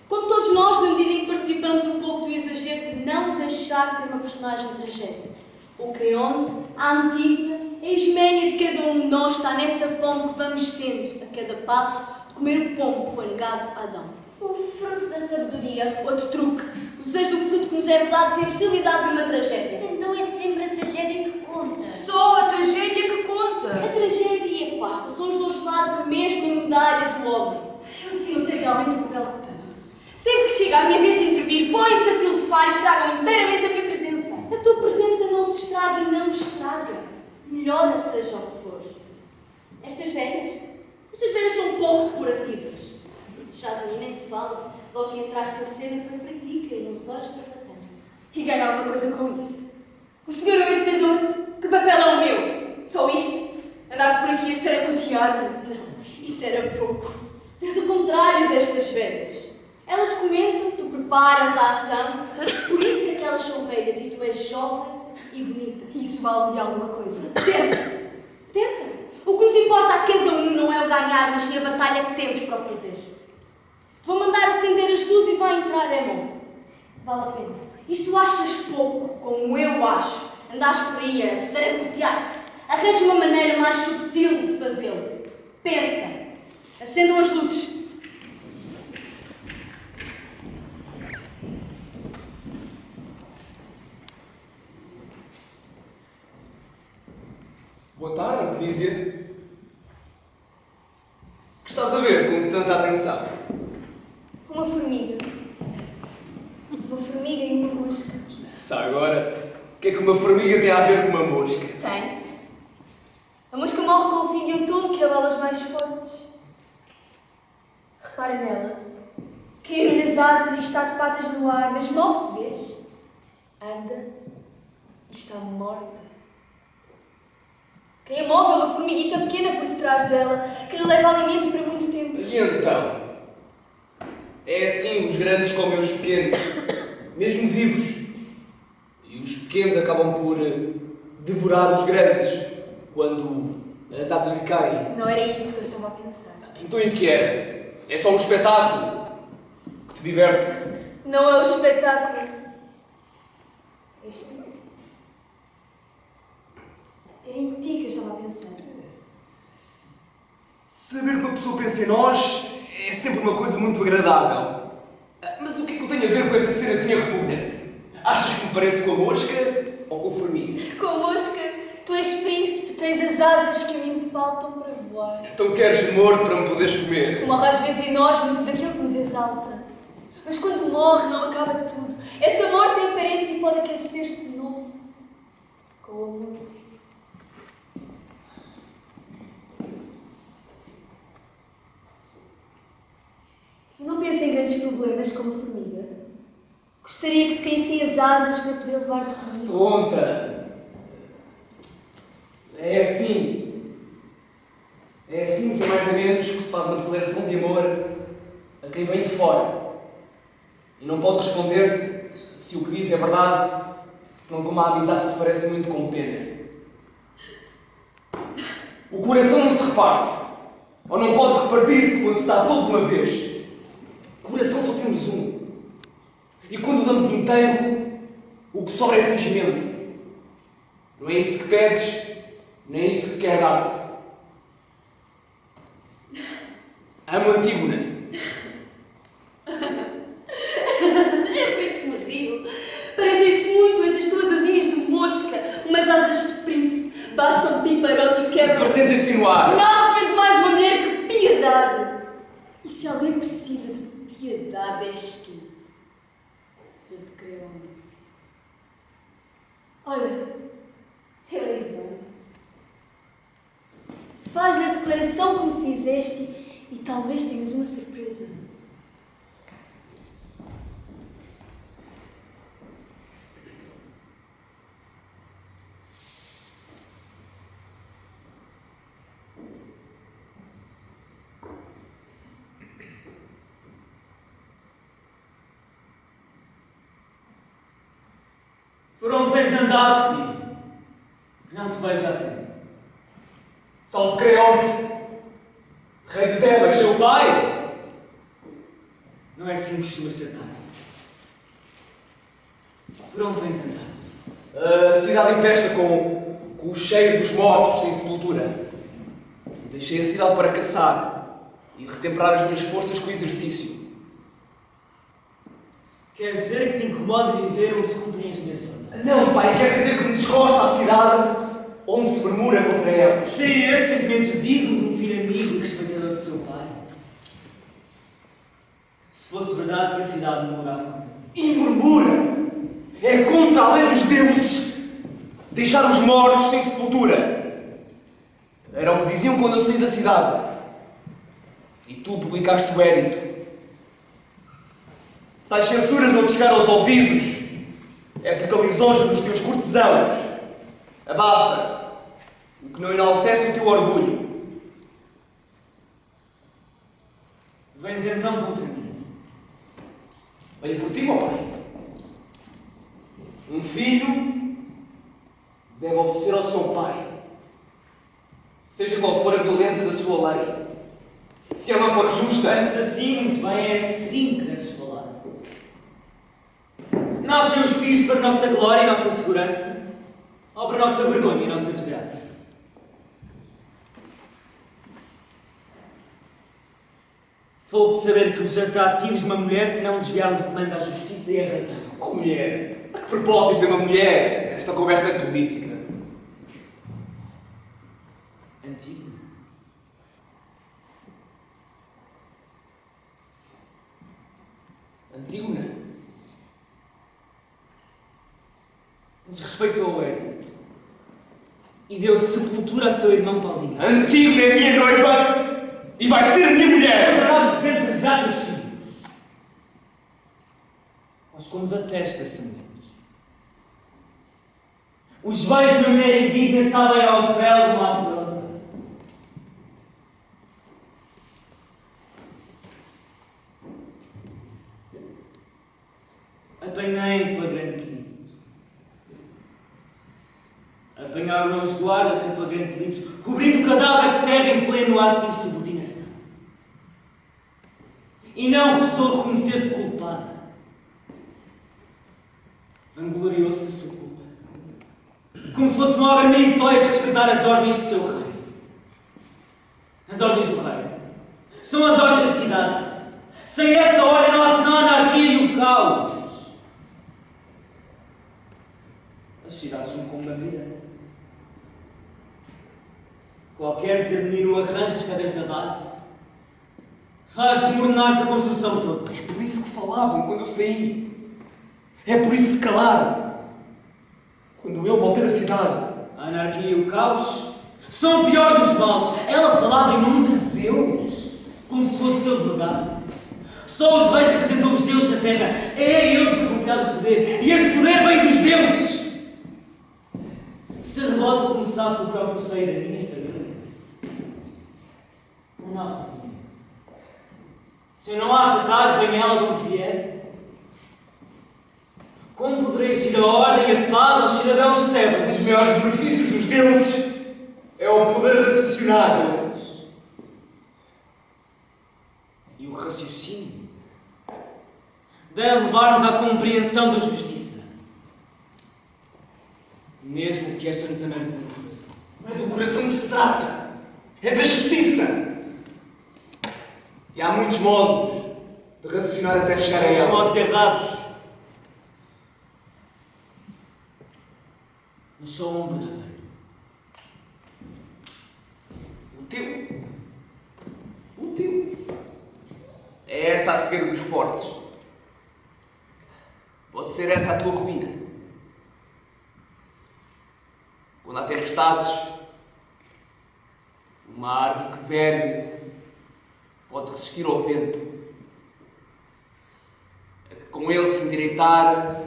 Como todos nós, na medida em que participamos um pouco do exagero de não deixar de ter uma personagem de tragédia. O Creonte, a Antígona, a Isménia de cada um de nós está nessa fome que vamos tendo, a cada passo, de comer o pão que foi negado a Adão. O fruto da sabedoria. Outro truque. O desejo do fruto que nos é verdade sem a possibilidade de uma tragédia. Então é sempre a tragédia que conta. Só a tragédia que conta. A tragédia e a farsa são os dois lados da mesma medalha do homem. Eu assim não sei realmente o papel que pego. Sempre que chega a minha vez de intervir, põem-se a filosofar e estragam inteiramente a minha presença. A tua presença não se estraga e não estraga. Melhora seja o que for. Estas velhas são pouco decorativas. Já de mim nem se fala. Logo que entraste a cena foi para ti, cair nos olhos da patana. E ganhar alguma coisa com isso. O senhor é o ensinador. Que papel é o meu? Só isto? Andar por aqui a ser a cotear-me? Não, isso era pouco. Tens o contrário destas velhas. Elas comentam, tu preparas a ação. Por isso é que elas são velhas e tu és jovem e bonita. Isso vale de alguma coisa. Tenta! Tenta! O que nos importa a cada um não é o ganhar, mas sim a batalha que temos para o fazer. Vou mandar acender as luzes e vai entrar Emon. Vale a pena. E se tu achas pouco, como eu acho, andares por aí a saracotear-te, arranja uma maneira mais subtil de fazê-lo. Pensa. Acendam as luzes. Boa tarde, Artemisia. O que estás a ver com tanta atenção? Uma formiga. Uma formiga e uma mosca. Sabe agora, o que é que uma formiga tem a ver com uma mosca? Tem. A mosca morre com o fim de outono que abala os mais fortes. Repara nela. Caíram-lhe as asas e está de patas no ar, mas move-se, vês? Anda e está morta. Quem a move é uma formiguita pequena por detrás dela, que lhe leva alimento para muito tempo. E então? É assim, os grandes comem os pequenos, mesmo vivos. E os pequenos acabam por devorar os grandes quando as asas lhe caem. Não era isso que eu estava a pensar. Então em que era? É só um espetáculo que te diverte. Não é o espetáculo. És tu. É em ti que eu estava a pensar. Saber que uma pessoa pensa em nós é sempre uma coisa muito agradável. Mas o que é que eu tenho a ver com essa cenazinha repugnante? Achas que me parece com a mosca ou com a formiga? Com a mosca, tu és príncipe, tens as asas que a mim faltam para voar. Então queres morto para me poderes comer? Morre às vezes em nós muito daquilo que nos exalta. Mas quando morre não acaba tudo. Essa morte é imperente e pode aquecer-se de novo. Com o amor. Eu não penso em grandes problemas como a formiga. Gostaria que te caíssem as asas para poder levar-te comigo. Conta! É assim, sem mais nem menos, que se faz uma declaração de amor a quem vem de fora. E não pode responder-te se o que diz é verdade, senão com uma amizade que se parece muito com pena. O coração não se reparte, ou não pode repartir-se quando se dá todo de uma vez. Coração só temos um. E quando o damos inteiro, o que sobra é fingimento. Não é isso que pedes, nem é isso que quer dar-te. Amo Antígona. É por isso que me rio. Parecem-se muito essas tuas asinhas de mosca, umas asas de príncipe. Basta um piparote e quebra. Pretendes insinuar? Nada vem de mais uma mulher que piedade. E se alguém precisa de piedade, és tu. Filho de Creonte. Olha, eu é Ivan. Faz-lhe a declaração que me fizeste e talvez tenhas uma surpresa. Por onde tens andado, filho? Que não te vejo há tempo. Salve Creonte, rei de Tebas. Seu pai? Não é assim que costumas tratar. Por onde tens andado? A cidade empesta com o cheiro dos mortos sem sepultura. Deixei a cidade para caçar e retemperar as minhas forças com o exercício. Quer dizer que te incomoda viver onde se cumprem as minhas ordens? Não, pai, quer dizer que me desgosta a cidade onde se murmura contra ela. Sim, esse sentimento digno de um filho amigo e respeitador de seu pai. Se fosse verdade que a cidade murmurasse contra mim. E murmura! É contra a lei dos deuses deixar os mortos sem sepultura. Era o que diziam quando eu saí da cidade. E tu publicaste o edito. Se tais censuras não te chegaram aos ouvidos, é porque a lisonja dos teus cortesãos abafa o que não enaltece o teu orgulho. Vens então contra mim. Venho por ti, meu pai. Um filho deve obedecer ao seu pai, seja qual for a violência da sua lei. Se ela for justa, Antes assim, muito bem, é assim que deves falar. Nascem os filhos para a nossa glória e nossa segurança, ou para a nossa vergonha e nossa desgraça? Vou saber que os atrativos de uma mulher te não desviaram do comando à justiça e à razão. qual mulher? A que propósito tem uma mulher nesta conversa política? Antigo. Antígona? Desrespeitou o Éden e deu sepultura a seu irmão Paulino. Antígona é minha noiva e vai ser a minha mulher! Para nós depende de já dos filhos. Mas como detesta essa mulher. Os beijos de uma mulher indigna sabem ao fel de uma flor. Apanhei em flagrante delito. Apanharam os guardas em flagrante delito, cobrindo o cadáver de terra em pleno ato de insubordinação. E não recusou reconhecer-se culpada. Vangloriou-se da sua culpa. Como se fosse uma obra meritória de respeitar as ordens de seu rei. As ordens do rei são as ordens da cidade. Sem essa ordem não há senão a anarquia e o caos. As cidades são como uma vida. Qualquer desarmonio arranja as pedras da base, faz desmoronar-se a construção toda. É por isso que falavam quando eu saí. É por isso que se calaram. Quando eu voltei da cidade. A anarquia e o caos são o pior dos males. Ela falava em nome de Deus, como se fosse seu delegado. Só os reis representam os deuses da terra. É a eles que é confiado o poder. E esse poder vem dos deuses. Se a revolta começasse no próprio seio da minha família, nossa família, se eu não a atacar, venha ela como vier, como poderei exigir a ordem e a paz aos cidadãos Um dos tebas? maiores benefícios dos deuses é o poder raciocinar. E o raciocínio deve levar-nos à compreensão da justiça, mesmo que esta nos amargue no coração. Não é do coração que se trata. É da justiça. E há muitos modos de raciocinar até chegar a Os ela. modos errados, mas só um verdadeiro. O teu. O teu. É essa a cegueira dos fortes. Pode ser essa a tua ruína. Quando há tempestades, uma árvore que vergue pode resistir ao vento. A que com ele se endireitar,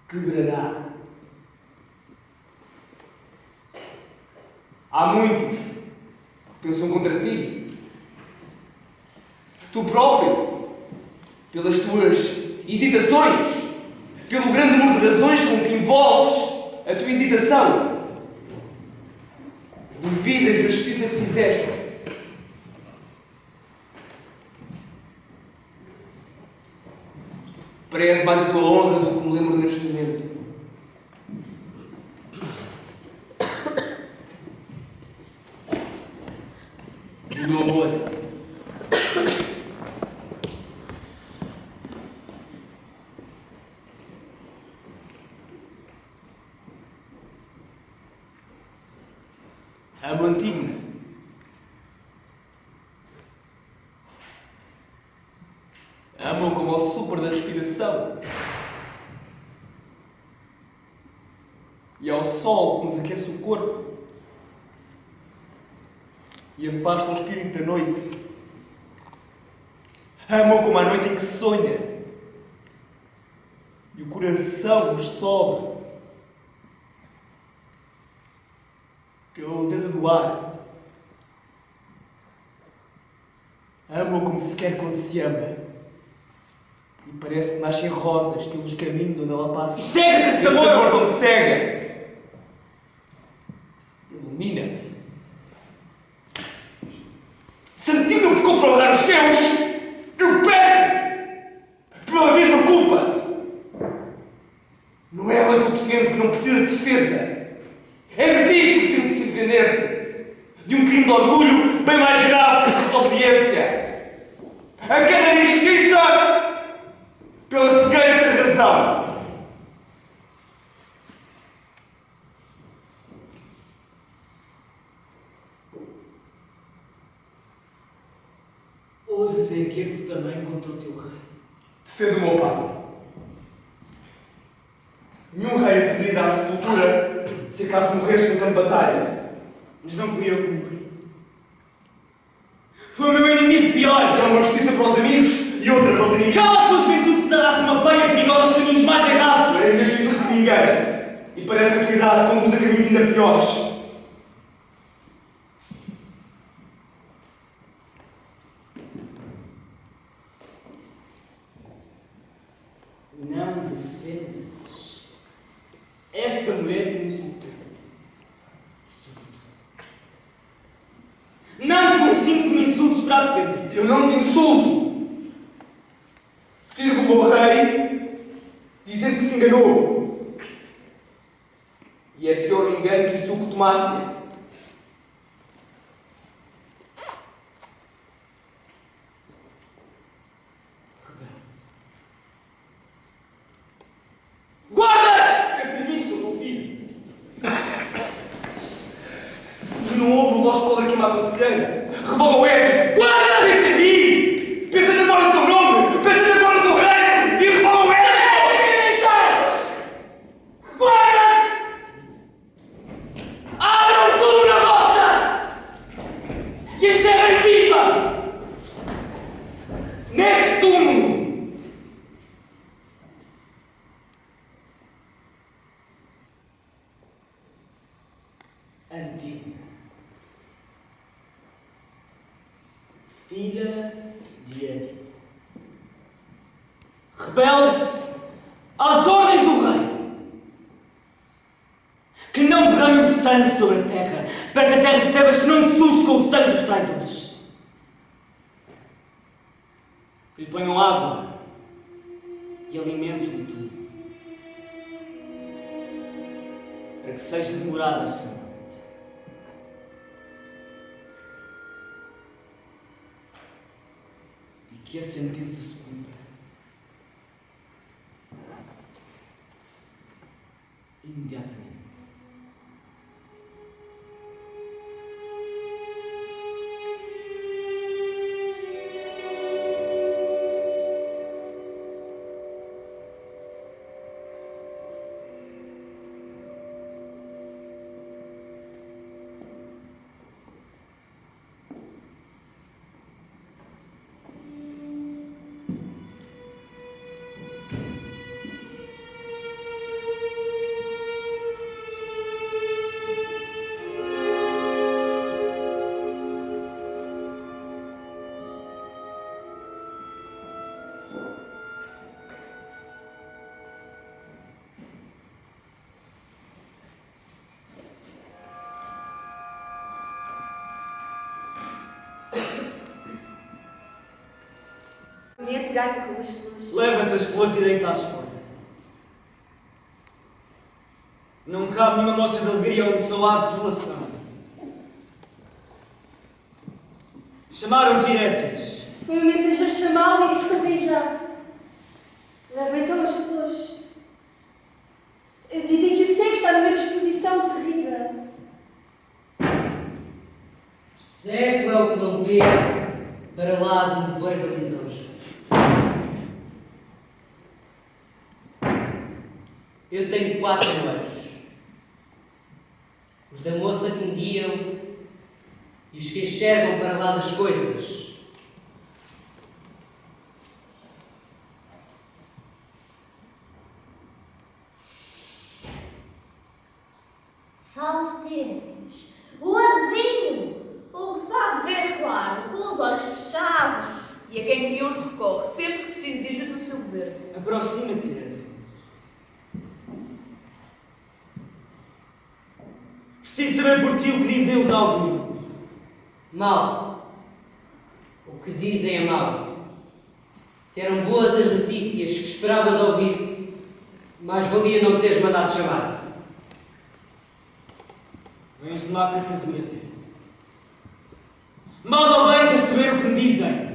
quebrará. Há muitos que pensam contra ti. Tu próprio, pelas tuas hesitações, pelo grande número de razões com que envolves a tua hesitação, duvidas da justiça que fizeste. Preze mais a tua honra do que me lembro neste momento. E do amor. Amo Antígona. Amo como ao sopro da respiração. E ao sol que nos aquece o corpo. E afasta o espírito da noite. Amo como a noite em que se sonha. E o coração nos sobe. Pela leveza do ar. Ama-o como se quer quando se ama. E parece que nascem rosas pelos caminhos onde ela passa. E cega-te esse Esse amor! amor não me cega. Ilumina-me. Sentindo-me de comprovar os céus, eu pego pela mesma culpa. Não é ela que eu defendo, que não precisa de defesa. É de ti que tenho de se defender-te. De um crime de orgulho bem mais grave que a desobediência. A cada injustiça pela cegueira da razão. Ousa-se erguer-te também contra o teu rei. Defendo o meu pai. Nenhum rei poderia dar sepultura se acaso morresse no campo de batalha. Mas não fui eu que morri. Foi o meu inimigo pior! É uma justiça para os amigos e outra para os inimigos. Cala a tua juventude que darás uma peia perigosa aos caminhos mais errados! É a minha juventude que me engana. E parece que a tua idade conduz a caminhos ainda piores. Não defendas essa mulher que me insultou. Não te consinto que me insultes para a defender. Eu não te insulto. Sirvo o meu rei dizendo que se enganou. E é pior engano que isso o que tomasse. Guardas! Esse amigo, sou teu filho. Tu não ouve o voz de cobra aqui uma conselheira. Revoga o ético. Guarda! Pensa em mim. Pensa na memória do teu nome. Pensa na memória do teu reino. E revoga o ético. Guardas! Abram tudo na rocha! E enterrem viva! Nesse túmulo! Antígona, filha de Édipo, rebelde às ordens do rei, que não derrame o sangue sobre a terra, para que a terra de Tebas não suje com o sangue dos traidores. Que lhe ponham água e alimento de tudo, para que seja demorada a sua morte. E que a sentença se cumpra imediatamente. Um dia te ganha com as flores. Leva essas flores e deita-as fora. Não cabe nenhuma mostra de alegria onde só há desolação. Chamaram Tiresias. Foi o mensageiro chamá-lo e diz que eu vim já. Leva então as flores. Dizem que o cego está numa disposição terrível. Cego é o que não vê para lá de um nevoeiro da lisonja. Eu tenho 4 olhos. Os da moça que me guiam e os que enxergam para lá das coisas. Salve Tiresias, o adivinho, o que sabe ver claro, com os olhos fechados, Aproxima-te, Erasmo. Preciso saber por ti o que dizem os albinos. Mal. O que dizem é mal. Se eram boas as notícias que esperavas ouvir, mais valia não teres mandado chamar. Vens de má catadura, filho. Mal ou bem queres saber o que me dizem.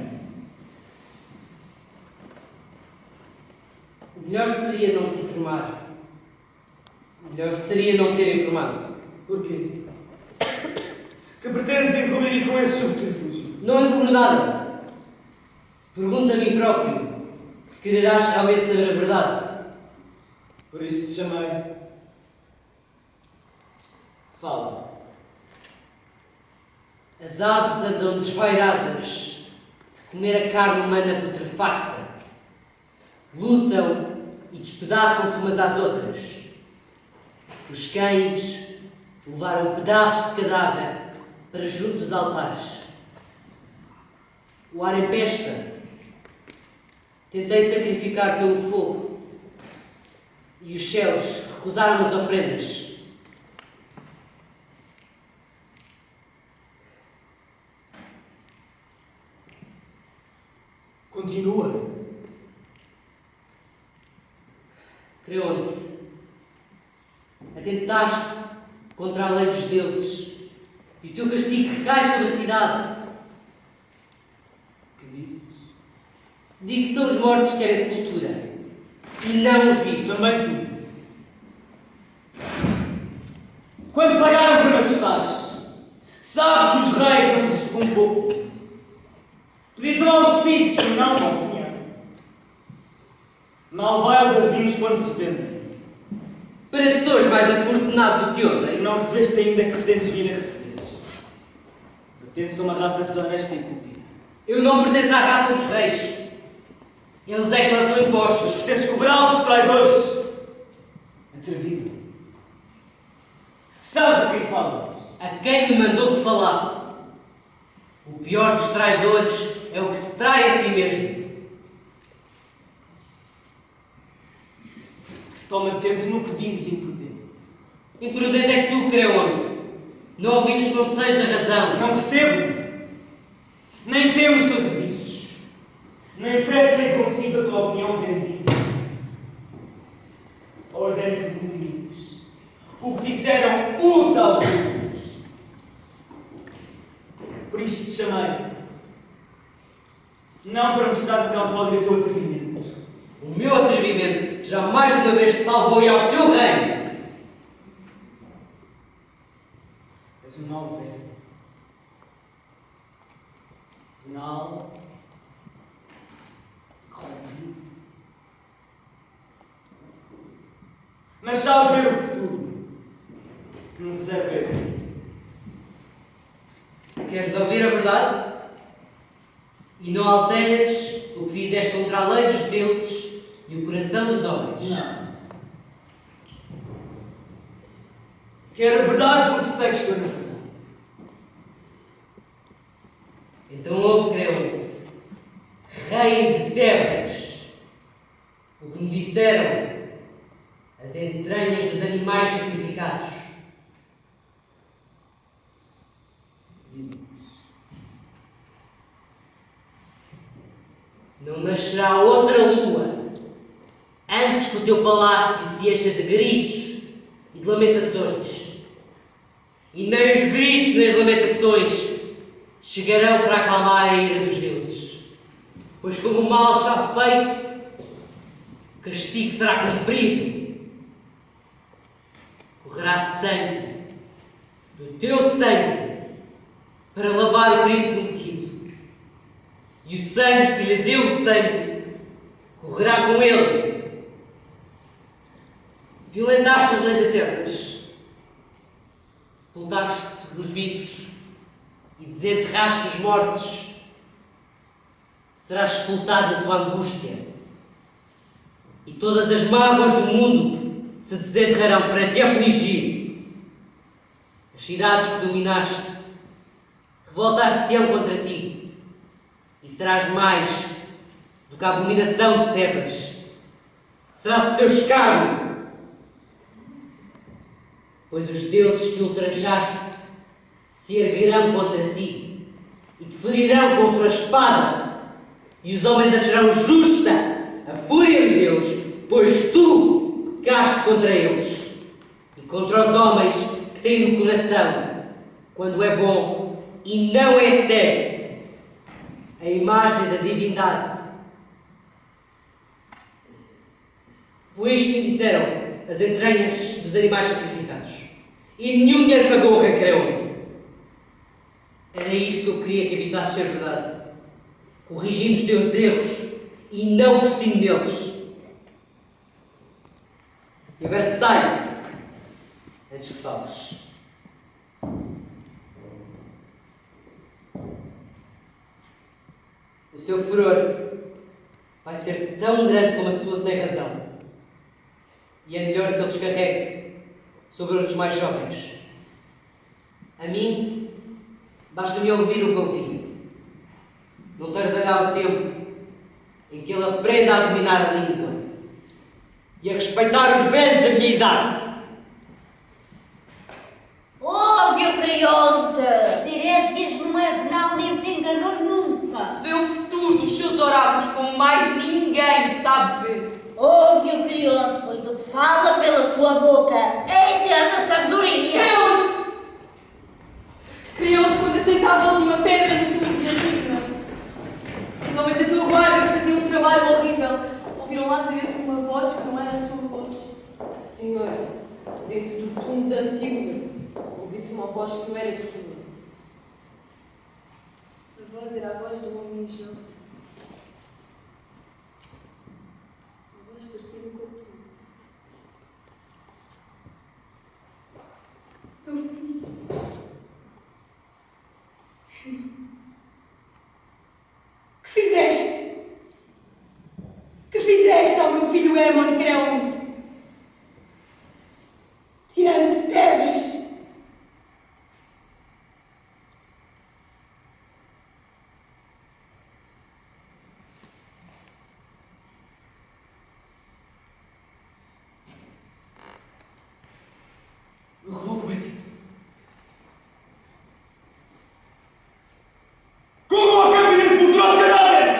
Melhor seria não te informar. Melhor seria não ter informado. Porquê? Que pretendes encobrir com esse subterfúgio? Não encubro nada. Pergunta a mim próprio se quererás realmente saber a verdade. Por isso te chamei. Fala. As aves andam desvairadas de comer a carne humana putrefacta. Lutam e despedaçam-se umas às outras. Os cães levaram pedaços de cadáver para junto dos altares. O ar empesta. Tentei sacrificar pelo fogo e os céus recusaram as ofrendas. Continua. Creonte, atentaste contra a lei dos deuses e o teu castigo recai sobre a cidade. Que dizes? Digo que são os mortos que querem sepultura e não os vivos. Também tu. Quando pagaram para me assustares, sabes que os reis não te supõem pouco. Pedi-te aos hospícios, não uma opinião. Mal vai aos adivinhos quando se vendem. Parece-te hoje mais afortunado do que ontem. Se não recebeste ainda, que pretendes vir a receber? Pertence a uma raça desonesta e cúpida. Eu não pertenço à raça dos reis. Eles é que lançam impostos. Mas pretendes cobrá-los, traidores. Atrevido. Sabes o que falas? A quem me mandou que falasse? O pior dos traidores é o que se trai a si mesmo. Toma atento no que dizes, imprudente. Imprudente és tu, Creonte. Não ouvidos não seja razão. Não percebo. Nem temo os teus avisos. Nem presto nem consigo a tua opinião vendida. Ordeno que comuniques o que disseram os albinos. Por isso te chamei. Não para mostrar a tal podre o teu atrevimento. O meu atrevimento jamais uma vez te salvou e ao teu reino. És um mal velho. Venal. Corrompido. Mas sabes ver o futuro que me reserva eu. Queres ouvir a verdade? E não alteras o que fizeste contra a lei dos deuses e o coração dos homens. Não. Quero a verdade porque sei que estou na verdade. Então ouve, Creonte, rei de Tebas, o que me disseram as entranhas dos animais sacrificados. Não nascerá outra lua antes que o teu palácio se encha de gritos e de lamentações. E nem os gritos nem as lamentações chegarão para acalmar a ira dos deuses. Pois como o mal está feito, o castigo será cumprido. Correrá sangue, do teu sangue, para lavar o crime cometido. E o sangue que lhe deu o sangue correrá com ele. Violentaste as leis eternas, sepultaste os vivos e desenterraste os mortos. Serás sepultado na sua angústia, e todas as mágoas do mundo se desenterrarão para te afligir. As cidades que dominaste revoltar-se-ão contra ti, e serás mais do que a abominação de Tebas. será teu escárnio, pois os deuses que ultrajaste se erguerão contra ti e te ferirão com sua espada, e os homens acharão justa a fúria dos deuses, pois tu pecaste contra eles e contra os homens que têm no coração, quando é bom e não é sério, a imagem da divindade. Foi isto que me disseram as entranhas dos animais sacrificados. E nenhum dinheiro pagou o rei Creonte. Era isto que eu queria que evitasse ser verdade. Corrigindo os teus erros e não persistindo neles. E agora sai antes que fales. O seu furor vai ser tão grande como a sua sem razão. E é melhor que ele descarregue sobre outros mais jovens. A mim, basta-me ouvir o que ouvi. Não tardará o tempo em que ele aprenda a dominar a língua e a respeitar os velhos da minha idade. Ouve-o, Creonte! Tiresias não é venal nem te enganou nunca. Vê o futuro nos seus oráculos como mais ninguém sabe ver. Ouve-o, Creonte, pois o que fala pela sua boca é a eterna sabedoria. Creonte, quando aceitava a última pedra no túmulo de Antígona, os homens da tua guarda faziam um trabalho horrível. Ouviram lá dentro uma voz que não era a sua voz. Senhora, dentro do túmulo da Antígona, ouvi-se uma voz que não era sua. A voz era a voz do homem jovem. A voz parecida com a tua. Meu filho. Que fizeste? Que fizeste ao meu filho Aemon Creonte? Tirando-te Tebas. Eu revogo o edito. Como a câmara se mudou aos cadáveres!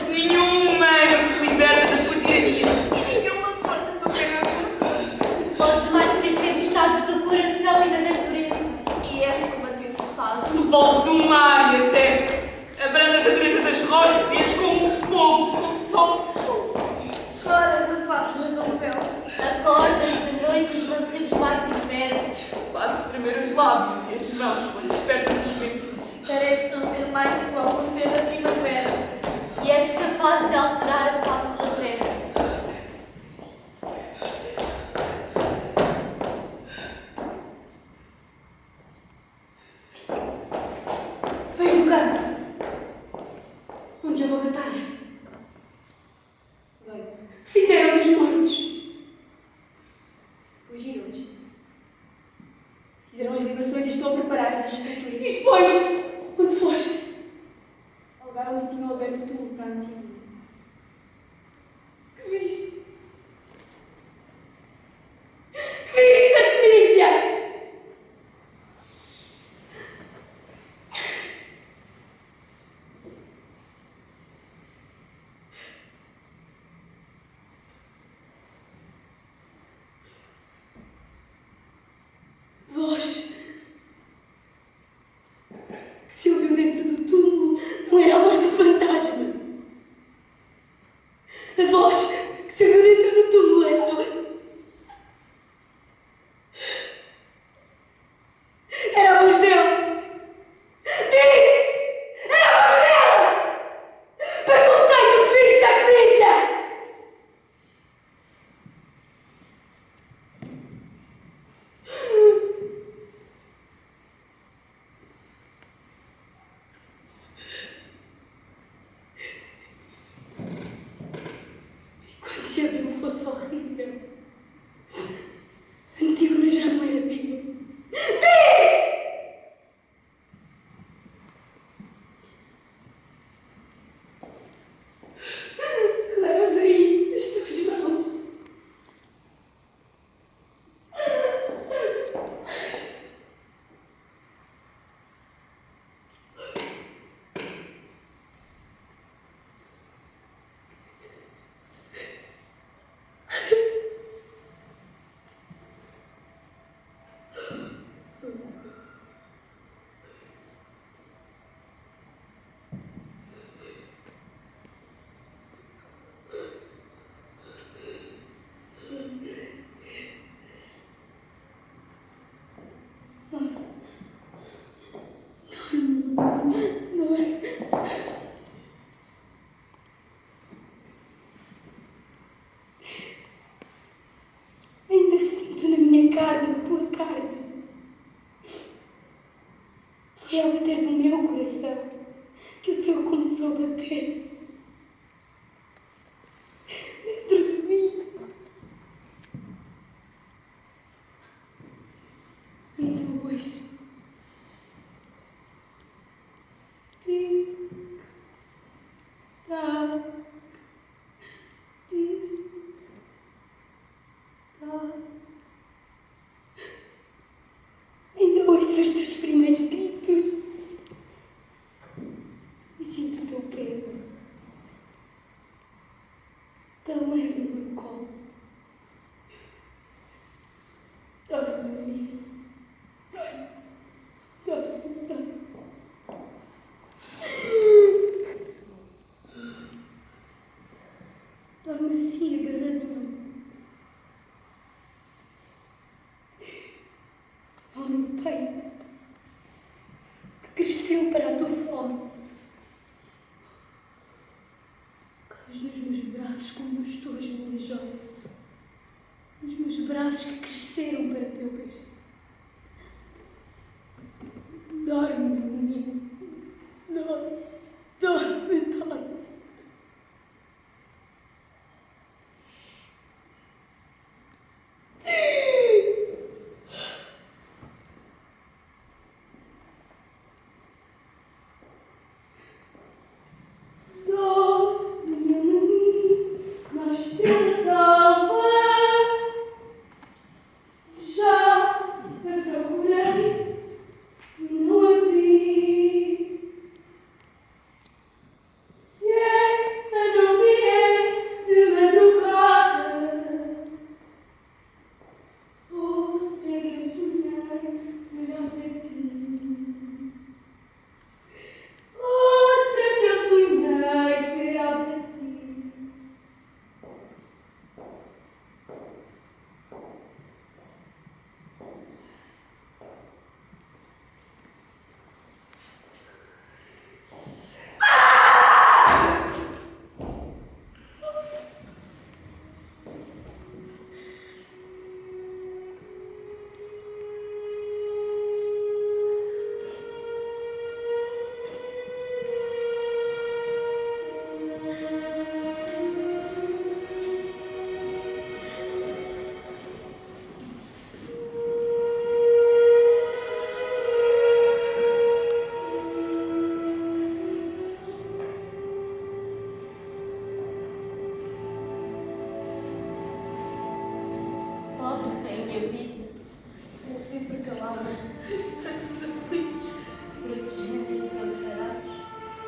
Nenhum humano se liberta da tua tirania. Podes mais que as tempestades do coração e da natureza. E és como a tempestade. Envolves um mar e a terra, abrandas a dureza das rochas e és como o fogo, como o sol. Choras a face das donzelas. Acordas de noite os mancebos mais imperos. Fazes tremer os lábios e as mãos quando despertas o vento. Pareces não ser mais que o alvorecer da primavera. E és capaz de alterar a face da terra. Vens do campo. Onde houve a batalha. Bem, fizeram dos mortos. Fugiram-nos. Fizeram as libações e estão a preparar as sepulturas. E depois, onde foste? Alegaram-me se tinham aberto o túmulo para a Antígona. Que viste? Que viste, Artemísia? a bater dentro de mim. Então ouço. Tic-tac, tic-tac. Ainda ouço os teus primeiros gritos e sinto o teu peso tão leve no meu colo. Dorme, menino. Dorme. Dorme assim, agarradinho ao meu peito, que cresceu para a tua fome. Cabes nos meus braços como os teus, minha joia, nos meus braços que cresceram para teu berço. Dorme, menino. Dorme.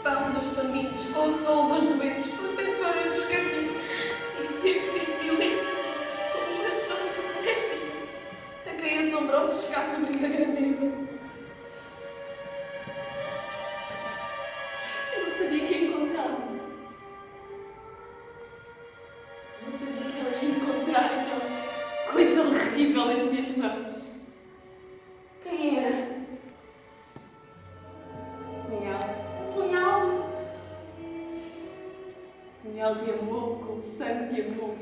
Pão dos famintos, consolo dos doentes, protetora dos cativos, e sempre em silêncio, como uma sombra leve, a quem assombra ofuscar sobre da grandeza. Eu não sabia que ia encontrá-lo. Eu não sabia que ela ia encontrar aquela coisa horrível nas minhas mãos. Quem era? Punhal de amor, com sangue de amor.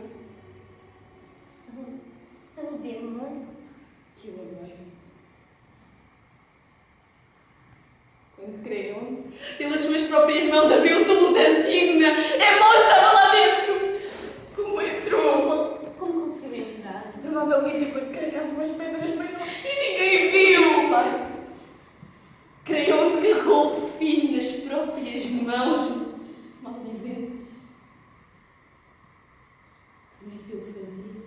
Sangue de amor? Que eu amei. Quando Creonte, pelas suas próprias mãos, abriu o túmulo da Antígona, a mão estava lá dentro. Como entrou? Como conseguiu entrar? Provavelmente enquanto carregava umas pedras maiores. E ninguém viu, pai. Creonte carregou o filho nas próprias mãos, maldizente. Nem se eu fazia.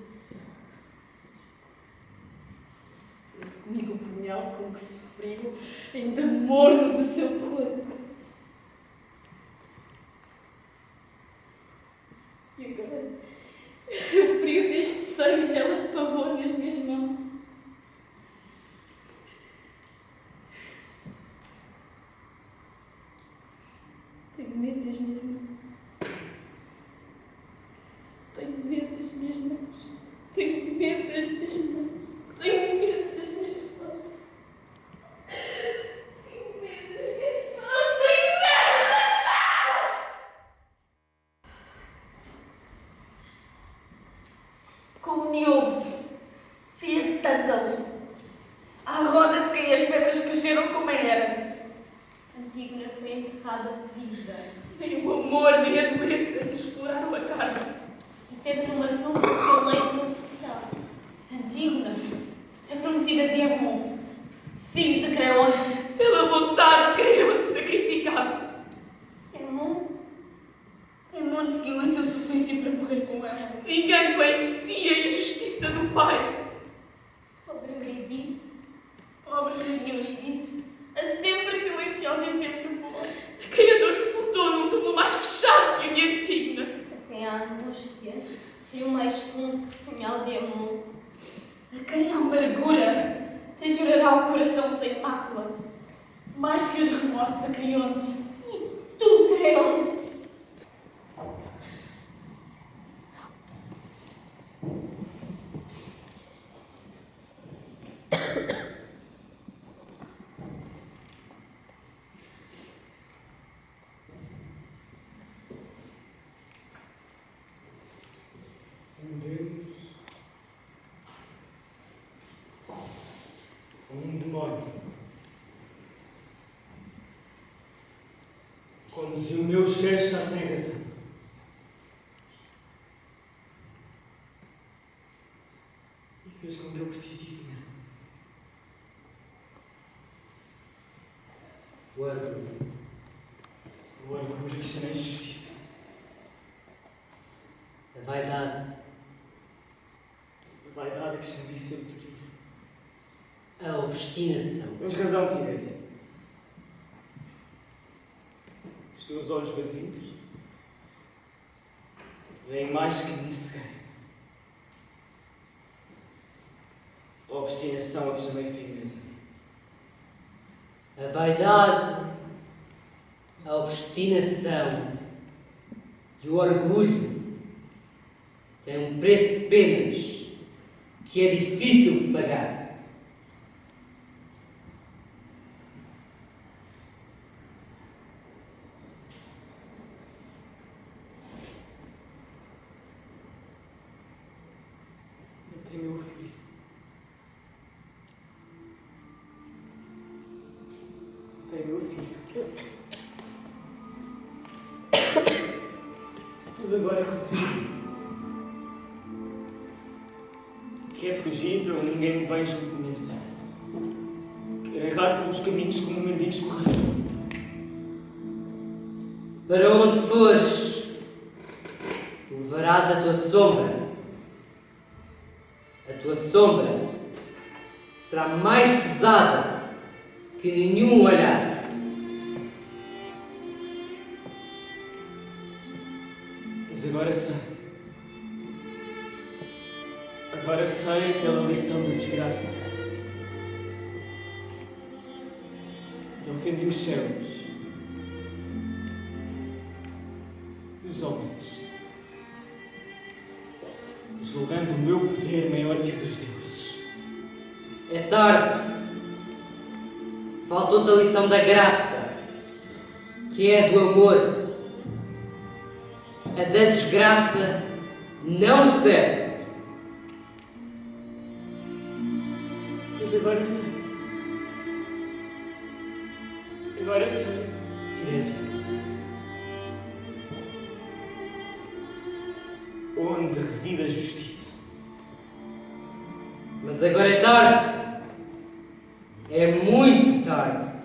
Trouxe comigo o punhal com que se feriu, ainda morno do seu corpo. E agora, o frio deste sangue gela de pavor nas minhas mãos. Tenho medo das minhas mãos. Tenho medo das minhas mãos. Tenho medo das minhas mãos. Tenho medo das minhas mãos. Tenho medo das minhas mãos. Tina foi enterrada viva. Nem o amor, nem a doença te exploraram a carne. E teve numa tumba o seu leito nupcial. Antígona, a prometida de Amon, filho de Creonte. Pela vontade de Creonte sacrificado. Amon seguiu o seu suplício para morrer com ela. Vingando em si a injustiça do pai. Pobre Eurídice. Pobre Rainha Eurídice, a sempre silenciosa e sempre boa. A quem a dor sepultou num túmulo mais fechado que o de Antígona. A quem a angústia feriu mais fundo que o punhal de Amon. A quem a amargura triturará o coração sem mácula, mais que os remorsos a Creonte. E tu, Creonte? Um demónio conduziu o meu gesto já sem razão. E fez com que eu persistisse nele. O orgulho. O orgulho que chama injustiça. A vaidade. A vaidade que chama sabedoria. A obstinação. Tens razão, Tirésia. Os teus olhos vazios veem mais que a minha cegueira. A obstinação a que chamei firmeza. A vaidade, a obstinação e o orgulho têm um preço de penas que é difícil de pagar. Matei meu filho. Matei meu filho. Tudo agora é contra mim. Quero fugir para onde ninguém me veja me conheça. Quero errar pelos caminhos como um mendigo escorraçado. Para onde fores, levarás a tua sombra. A tua sombra será mais pesada que nenhum olhar. Mas agora sei. Agora sei pela lição da desgraça. Eu ofendi os céus. E os homens. Julgando o meu poder maior que o dos deuses. É tarde. Faltou-te a lição da graça, que é a do amor. A da desgraça não serve. Mas agora sei. Agora sei, Tirésia. Onde reside a justiça. Mas agora é tarde. É muito tarde.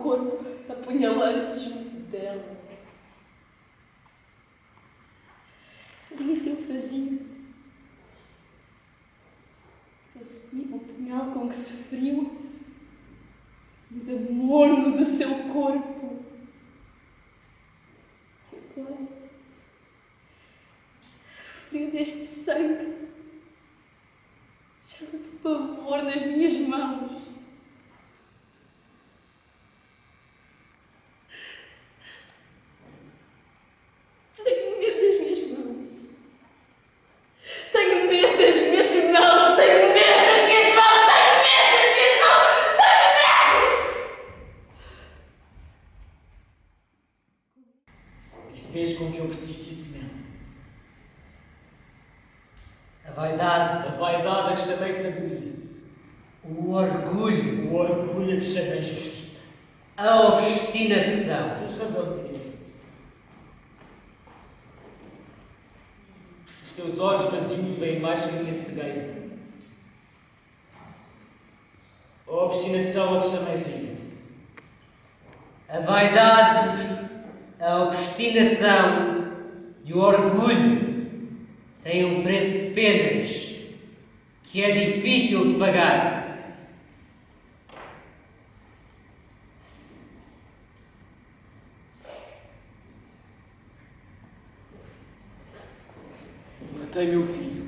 corpo apunhalante junto dela. Isso eu fazia. Eu subia o punhal com que se feriu, ainda morno do seu corpo. E agora, o frio deste sangue gela de pavor nas minhas mãos. Tenho medo das minhas mãos. Tenho medo das minhas mãos. Tenho medo das minhas mãos. Tenho medo das minhas mãos. Tenho medo. E fez com que eu persistisse nela. A vaidade, A vaidade a que chamei sabedoria. o orgulho, O orgulho a que chamei justiça. a obstinação. Tens razão, Teresa. Os teus olhos vazios veem mais que a minha cegueira. A obstinação a que chamei frieza. A vaidade, a obstinação e o orgulho têm um preço de penas que é difícil de pagar. Matei meu filho.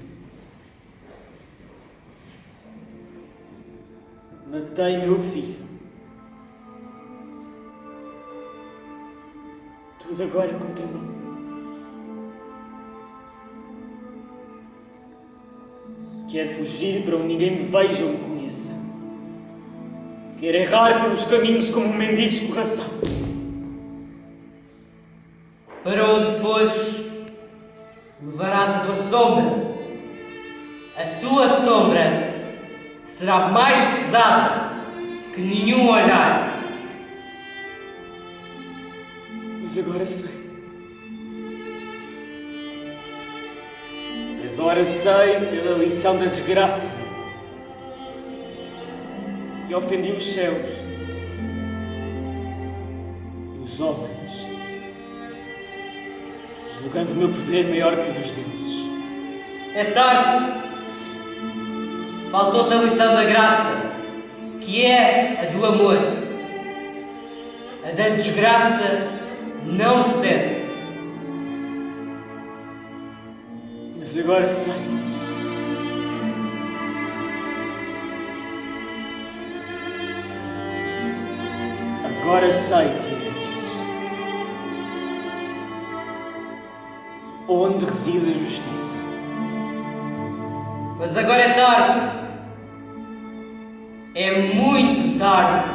Matei meu filho. Tudo agora contra mim. Quero fugir para onde ninguém me veja ou me conheça. Quero errar pelos caminhos como um mendigo escorraçado. Para onde fores, levarás a tua sombra. A tua sombra será mais pesada que nenhum olhar. Mas agora sei. Agora sei pela lição da desgraça que ofendi os céus e os homens, julgando o meu poder maior que o dos deuses. É tarde. Faltou-te a lição da graça, que é a do amor. A da desgraça não cede. Mas agora sei. Agora sei, Tiresias, onde reside a justiça. Mas agora é tarde. É muito tarde.